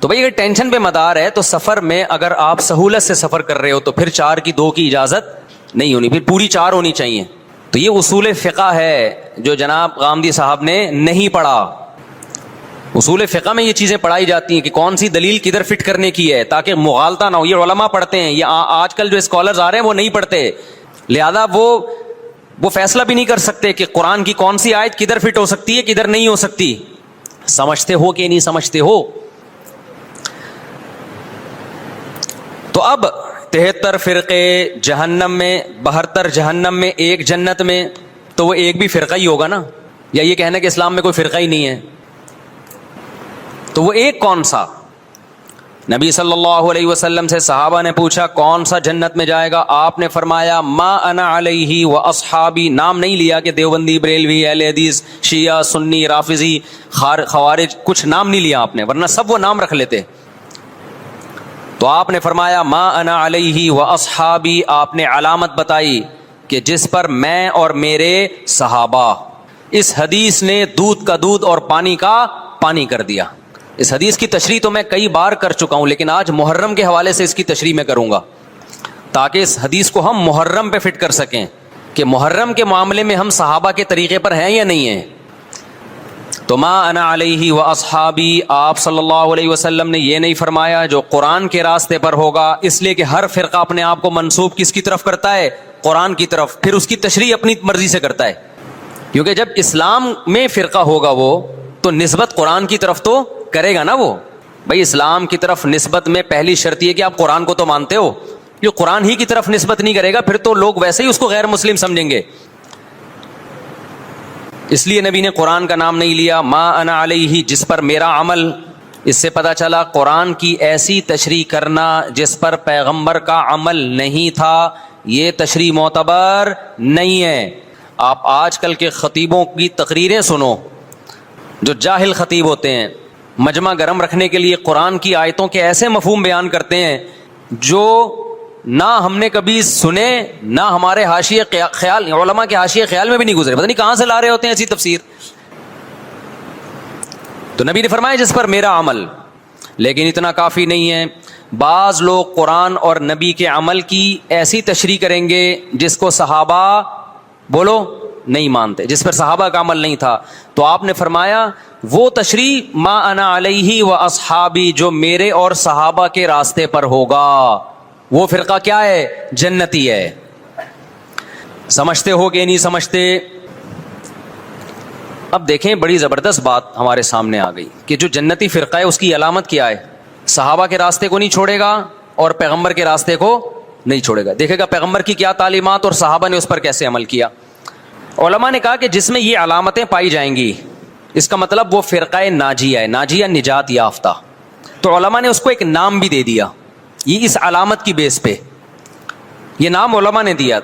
تو بھائی اگر ٹینشن پہ مدار ہے تو سفر میں اگر آپ سہولت سے سفر کر رہے ہو تو پھر 4 کی 2 کی اجازت نہیں ہونی, پھر پوری 4 ہونی چاہیے. تو یہ اصول فقہ ہے جو جناب غامدی صاحب نے نہیں پڑھا. اصول فقہ میں یہ چیزیں پڑھائی جاتی ہیں کہ کون سی دلیل کدھر فٹ کرنے کی ہے تاکہ مغالطہ نہ ہو. یہ علماء پڑھتے ہیں, یہ آج کل جو اسکالرز آ رہے ہیں وہ نہیں پڑھتے, لہذا وہ فیصلہ بھی نہیں کر سکتے کہ قرآن کی کون سی آیت کدھر فٹ ہو سکتی ہے کدھر نہیں ہو سکتی. سمجھتے ہو کہ نہیں سمجھتے ہو؟ تو اب 73 فرقے جہنم میں, 72 جہنم میں, 1 جنت میں, تو وہ ایک بھی فرقہ ہی ہوگا نا, یا یہ کہنا کہ اسلام میں کوئی فرقہ ہی نہیں ہے؟ تو وہ ایک کون سا؟ نبی صلی اللہ علیہ وسلم سے صحابہ نے پوچھا کون سا جنت میں جائے گا؟ آپ نے فرمایا ما انا علیہ و اصحابی. نام نہیں لیا کہ دیوبندی, بریلوی, اہل حدیث, شیعہ, سنی, رافضی, خوارج, کچھ نام نہیں لیا آپ نے, ورنہ سب وہ نام رکھ لیتے. تو آپ نے فرمایا ما انا علیہ و اصحابی. آپ نے علامت بتائی کہ جس پر میں اور میرے صحابہ. اس حدیث نے دودھ کا دودھ اور پانی کا پانی کر دیا. اس حدیث کی تشریح تو میں کئی بار کر چکا ہوں, لیکن آج محرم کے حوالے سے اس کی تشریح میں کروں گا تاکہ اس حدیث کو ہم محرم پہ فٹ کر سکیں کہ محرم کے معاملے میں ہم صحابہ کے طریقے پر ہیں یا نہیں ہیں. تو ما انا علیہ و اصحابی, آپ صلی اللہ علیہ وسلم نے یہ نہیں فرمایا جو قرآن کے راستے پر ہوگا, اس لیے کہ ہر فرقہ اپنے آپ کو منسوب کس کی طرف کرتا ہے؟ قرآن کی طرف. پھر اس کی تشریح اپنی مرضی سے کرتا ہے, کیونکہ جب اسلام میں فرقہ ہوگا وہ تو نسبت قرآن کی طرف تو کرے گا نا. وہ بھائی اسلام کی طرف نسبت میں پہلی شرط یہ کہ آپ قرآن کو تو مانتے ہو. جو قرآن ہی کی طرف نسبت نہیں کرے گا پھر تو لوگ ویسے ہی اس کو غیر مسلم سمجھیں گے. اس لیے نبی نے قرآن کا نام نہیں لیا. ما انا علیہ, جس پر میرا عمل. اس سے پتہ چلا قرآن کی ایسی تشریح کرنا جس پر پیغمبر کا عمل نہیں تھا, یہ تشریح معتبر نہیں ہے. آپ آج کل کے خطیبوں کی تقریریں سنو, جو جاہل خطیب ہوتے ہیں, مجمع گرم رکھنے کے لیے قرآن کی آیتوں کے ایسے مفہوم بیان کرتے ہیں جو نہ ہم نے کبھی سنے, نہ ہمارے حاشیے خیال, علماء کے حاشیے خیال میں بھی نہیں گزرے. پتہ نہیں کہاں سے لا رہے ہوتے ہیں ایسی تفسیر. تو نبی نے فرمایا جس پر میرا عمل. لیکن اتنا کافی نہیں ہے, بعض لوگ قرآن اور نبی کے عمل کی ایسی تشریح کریں گے جس کو صحابہ بولو نہیں مانتے, جس پر صحابہ کا عمل نہیں تھا. تو آپ نے فرمایا وہ تشریح ما انا علیہ و اصحابی جو میرے اور صحابہ کے راستے پر ہوگا, وہ فرقہ کیا ہے؟ جنتی ہے. سمجھتے ہو کہ نہیں سمجھتے؟ اب دیکھیں بڑی زبردست بات ہمارے سامنے آ گئی کہ جو جنتی فرقہ ہے اس کی علامت کیا ہے؟ صحابہ کے راستے کو نہیں چھوڑے گا اور پیغمبر کے راستے کو نہیں چھوڑے گا. دیکھے گا پیغمبر کی کیا تعلیمات اور صحابہ نے اس پر کیسے عمل کیا. علماء نے کہا کہ جس میں یہ علامتیں پائی جائیں گی اس کا مطلب وہ فرقہ ناجیہ ہے, ناجیہ نجات یافتہ. تو علماء نے اس کو ایک نام بھی دے دیا, یہ اس علامت کی بیس پہ یہ نام علماء نے دیا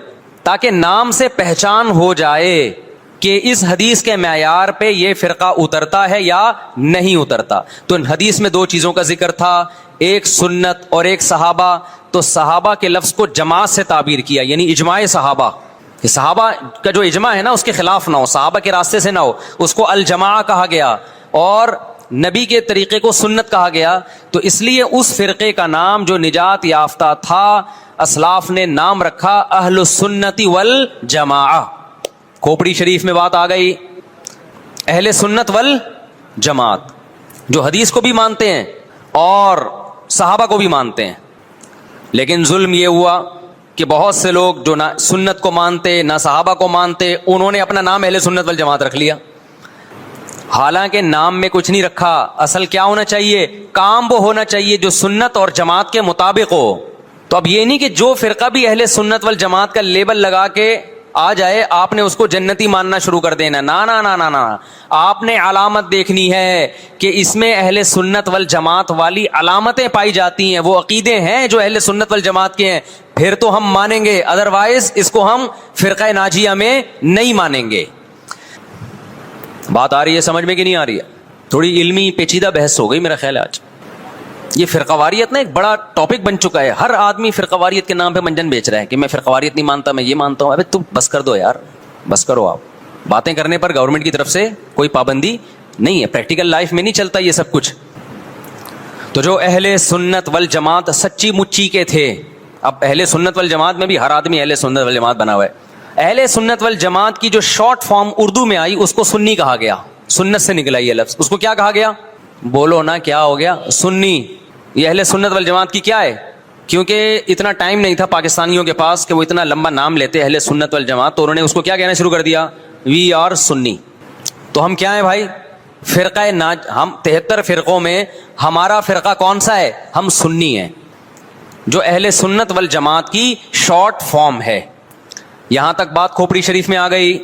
تاکہ نام سے پہچان ہو جائے کہ اس حدیث کے معیار پہ یہ فرقہ اترتا ہے یا نہیں اترتا. تو حدیث میں 2 چیزوں کا ذکر تھا, ایک سنت اور ایک صحابہ. تو صحابہ کے لفظ کو جماعت سے تعبیر کیا, یعنی اجماع صحابہ. صحابہ کا جو اجماع ہے نا اس کے خلاف نہ ہو, صحابہ کے راستے سے نہ ہو, اس کو الجماع کہا گیا اور نبی کے طریقے کو سنت کہا گیا. تو اس لیے اس فرقے کا نام جو نجات یافتہ تھا اسلاف نے نام رکھا اہل السنت والجماع. کھوپڑی شریف میں بات آ گئی, اہل سنت والجماعت جو حدیث کو بھی مانتے ہیں اور صحابہ کو بھی مانتے ہیں. لیکن ظلم یہ ہوا کہ بہت سے لوگ جو نہ سنت کو مانتے نہ صحابہ کو مانتے, انہوں نے اپنا نام اہل سنت والجماعت رکھ لیا, حالانکہ نام میں کچھ نہیں رکھا. اصل کیا ہونا چاہیے؟ کام وہ ہونا چاہیے جو سنت اور جماعت کے مطابق ہو. تو اب یہ نہیں کہ جو فرقہ بھی اہل سنت والجماعت کا لیبل لگا کے آ جائے آپ نے اس کو جنتی ماننا شروع کر دینا. نا نا نا نا نا, آپ نے علامت دیکھنی ہے کہ اس میں اہل سنت والجماعت والی علامتیں پائی جاتی ہیں, وہ عقیدے ہیں جو اہل سنت والجماعت کے ہیں, پھر تو ہم مانیں گے, ادروائز اس کو ہم فرقہ ناجیہ میں نہیں مانیں گے. بات آ رہی ہے سمجھ میں کہ نہیں آ رہی ہے؟ تھوڑی علمی پیچیدہ بحث ہو گئی میرا خیال ہے آج. یہ فرقہ واریت نا ایک بڑا ٹاپک بن چکا ہے, ہر آدمی فرقہ واریت کے نام پہ منجن بیچ رہا ہے کہ میں فرقہ واریت نہیں مانتا, میں یہ مانتا ہوں. ابے تم بس کر دو یار, بس کرو. آپ باتیں کرنے پر گورنمنٹ کی طرف سے کوئی پابندی نہیں ہے, پریکٹیکل لائف میں نہیں چلتا یہ سب کچھ. تو جو اہل سنت والجماعت سچی مچی کے تھے، اب اہل سنت والجماعت میں بھی ہر آدمی اہل سنت والجماعت بنا ہوا ہے، اہل سنت والجماعت کی جو شارٹ فارم اردو میں آئی اس کو سنی کہا گیا، سنت سے نکلا یہ لفظ، اس کو کیا کہا گیا؟ بولو نا کیا ہو گیا؟ سنی۔ یہ اہل سنت والجماعت کی کیا ہے؟ کیونکہ اتنا ٹائم نہیں تھا پاکستانیوں کے پاس کہ وہ اتنا لمبا نام لیتے اہل سنت والجماعت، تو انہوں نے اس کو کیا کہنا شروع کر دیا؟ وی آر سنی۔ تو ہم کیا ہیں بھائی؟ فرقہ ہم 73 فرقوں میں ہمارا فرقہ کون سا ہے؟ ہم سنی ہیں، جو اہل سنت والجماعت کی شارٹ فارم ہے۔ یہاں تک بات کھوپڑی شریف میں آ گئی۔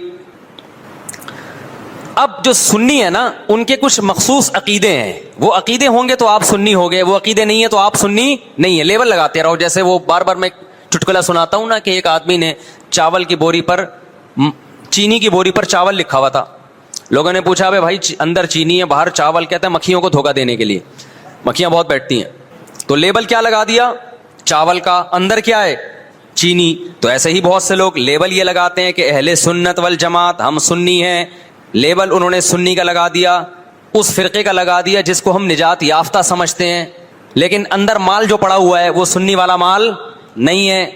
اب جو سنی ہے نا، ان کے کچھ مخصوص عقیدے ہیں، وہ عقیدے ہوں گے تو آپ سنی ہو گئے، وہ عقیدے نہیں ہیں تو آپ سنی نہیں ہے۔ لیبل لگاتے رہو، جیسے وہ بار بار میں چٹکلا سناتا ہوں نا کہ ایک آدمی نے چاول کی بوری پر، چینی کی بوری پر چاول لکھا ہوا تھا، لوگوں نے پوچھا بھائی اندر چینی ہے باہر چاول، کہتا ہے مکھیوں کو دھوکہ دینے کے لیے، مکھیاں بہت بیٹھتی ہیں، تو لیبل کیا لگا دیا؟ چاول کا، اندر کیا ہے؟ چینی۔ تو ایسے ہی بہت سے لوگ لیبل یہ لگاتے ہیں کہ اہل سنت والجماعت ہم سنی ہیں، لیبل انہوں نے سنی کا لگا دیا، اس فرقے کا لگا دیا جس کو ہم نجات یافتہ سمجھتے ہیں، لیکن اندر مال جو پڑا ہوا ہے وہ سنی والا مال نہیں ہے۔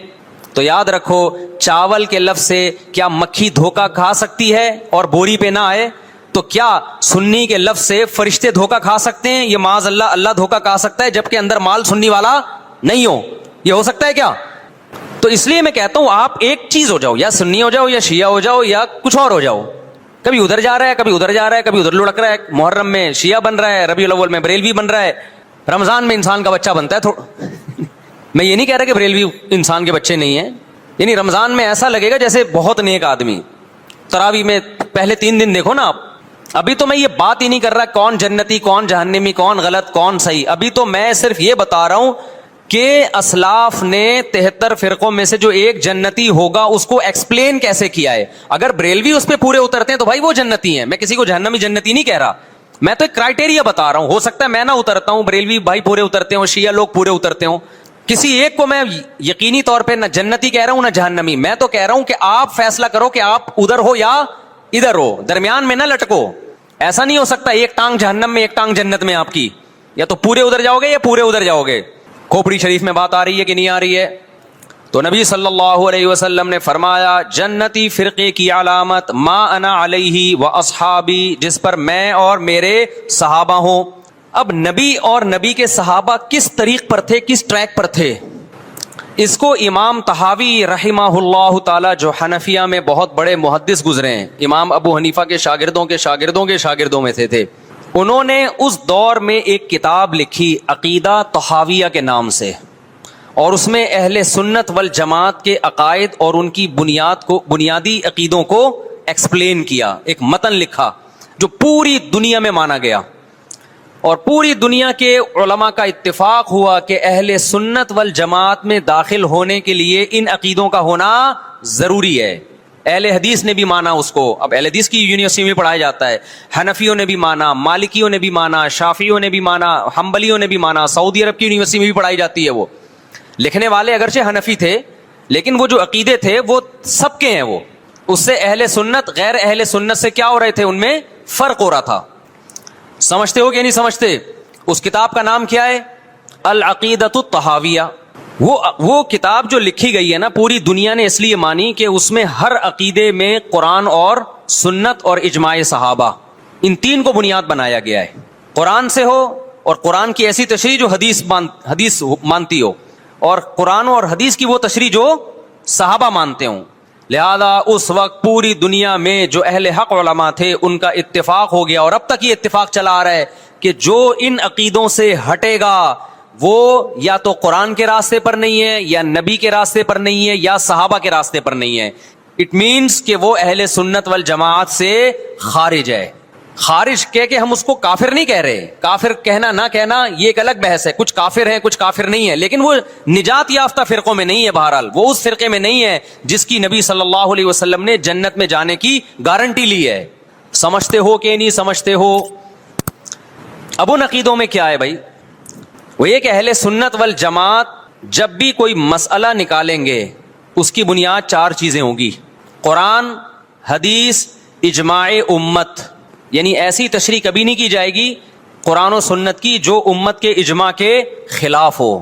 تو یاد رکھو، چاول کے لفظ سے کیا مکھی دھوکہ کھا سکتی ہے اور بوری پہ نہ آئے؟ تو کیا سنی کے لفظ سے فرشتے دھوکہ کھا سکتے ہیں؟ یہ معاذ اللہ، اللہ دھوکہ کھا سکتا ہے جبکہ اندر مال سنی والا نہیں ہو؟ یہ ہو سکتا ہے کیا؟ تو اس لیے میں کہتا ہوں آپ ایک چیز ہو جاؤ، یا سنی ہو جاؤ یا شیعہ ہو جاؤ یا کچھ اور ہو جاؤ، کبھی ادھر جا رہا ہے کبھی ادھر جا رہا ہے، کبھی ادھر لڑک رہا ہے، محرم میں شیعہ بن رہا ہے، ربیع الاول میں بریلوی بن رہا ہے، رمضان میں انسان کا بچہ بنتا ہے میں یہ نہیں کہہ رہا کہ بریلوی انسان کے بچے نہیں ہیں، یعنی رمضان میں ایسا لگے گا جیسے بہت نیک آدمی، تراویح میں پہلے 3 دن دیکھو نا آپ۔ ابھی تو میں یہ بات ہی نہیں کر رہا کون جنتی کون جہنمی کون غلط کون صحیح، ابھی تو میں صرف یہ بتا رہا ہوں کہ اسلاف نے 73 فرقوں میں سے جو ایک جنتی ہوگا اس کو ایکسپلین کیسے کیا ہے۔ اگر بریلوی اس پہ پورے اترتے ہیں تو بھائی وہ جنتی ہیں، میں کسی کو جہنمی جنتی نہیں کہہ رہا، میں تو ایک کرائٹیریا بتا رہا ہوں، ہو سکتا ہے میں نہ اترتا ہوں، بریلوی بھائی پورے اترتے ہوں، شیعہ لوگ پورے اترتے ہوں، کسی ایک کو میں یقینی طور پہ نہ جنتی کہہ رہا ہوں نہ جہنمی، میں تو کہہ رہا ہوں کہ آپ فیصلہ کرو کہ آپ ادھر ہو یا ادھر ہو، درمیان میں نہ لٹکو۔ ایسا نہیں ہو سکتا ایک ٹانگ جہنم میں ایک ٹانگ جنت میں آپ کی، یا تو پورے ادھر جاؤ گے یا پورے ادھر جاؤ گے۔ کھوپڑی شریف میں بات آ رہی ہے کہ نہیں آ رہی ہے؟ تو نبی صلی اللہ علیہ وسلم نے فرمایا جنتی فرقے کی علامت ما انا علیہ و اصحابی، جس پر میں اور میرے صحابہ ہوں۔ اب نبی اور نبی کے صحابہ کس طریق پر تھے، کس ٹریک پر تھے، اس کو امام طحاوی رحمہ اللہ تعالی جو حنفیہ میں بہت بڑے محدث گزرے ہیں، امام ابو حنیفہ کے شاگردوں کے شاگردوں کے شاگردوں میں سے تھے، انہوں نے اس دور میں ایک کتاب لکھی عقیدہ طحاویہ کے نام سے، اور اس میں اہل سنت والجماعت کے عقائد اور ان کی بنیادی عقیدوں کو ایکسپلین کیا، ایک متن لکھا جو پوری دنیا میں مانا گیا، اور پوری دنیا کے علماء کا اتفاق ہوا کہ اہل سنت والجماعت میں داخل ہونے کے لیے ان عقیدوں کا ہونا ضروری ہے۔ اہل حدیث نے بھی مانا اس کو، اب اہل حدیث کی یونیورسٹی میں پڑھایا جاتا ہے، حنفیوں نے بھی مانا، مالکیوں نے بھی مانا، شافعیوں نے بھی مانا، حنبلیوں نے بھی مانا، سعودی عرب کی یونیورسٹی میں بھی پڑھائی جاتی ہے۔ وہ لکھنے والے اگرچہ حنفی تھے لیکن وہ جو عقیدے تھے وہ سب کے ہیں، وہ اس سے اہل سنت غیر اہل سنت سے کیا ہو رہے تھے، ان میں فرق ہو رہا تھا۔ سمجھتے ہو کہ نہیں سمجھتے؟ اس کتاب کا نام کیا ہے؟ العقیدۃ الطحاویہ۔ وہ کتاب جو لکھی گئی ہے نا، پوری دنیا نے اس لیے مانی کہ اس میں ہر عقیدے میں قرآن اور سنت اور اجماع صحابہ، ان 3 کو بنیاد بنایا گیا ہے۔ قرآن سے ہو اور قرآن کی ایسی تشریح جو حدیث مانتی ہو، اور قرآن اور حدیث کی وہ تشریح جو صحابہ مانتے ہوں۔ لہذا اس وقت پوری دنیا میں جو اہل حق علماء تھے ان کا اتفاق ہو گیا، اور اب تک یہ اتفاق چلا آ رہا ہے کہ جو ان عقیدوں سے ہٹے گا وہ یا تو قرآن کے راستے پر نہیں ہے، یا نبی کے راستے پر نہیں ہے، یا صحابہ کے راستے پر نہیں ہے۔ اٹ مینس کہ وہ اہل سنت والجماعت سے خارج ہے۔ خارج کہہ کے ہم اس کو کافر نہیں کہہ رہے، کافر کہنا نہ کہنا یہ ایک الگ بحث ہے، کچھ کافر ہیں کچھ کافر نہیں ہے، لیکن وہ نجات یافتہ فرقوں میں نہیں ہے، بہرحال وہ اس فرقے میں نہیں ہے جس کی نبی صلی اللہ علیہ وسلم نے جنت میں جانے کی گارنٹی لی ہے۔ سمجھتے ہو کہ نہیں سمجھتے ہو؟ اب ان عقیدوں میں کیا ہے بھائی؟ وہ یہ کہ اہل سنت والجماعت جب بھی کوئی مسئلہ نکالیں گے اس کی بنیاد 4 چیزیں ہوں گی: قرآن، حدیث، اجماع امت، یعنی ایسی تشریح کبھی نہیں کی جائے گی قرآن و سنت کی جو امت کے اجماع کے خلاف ہو.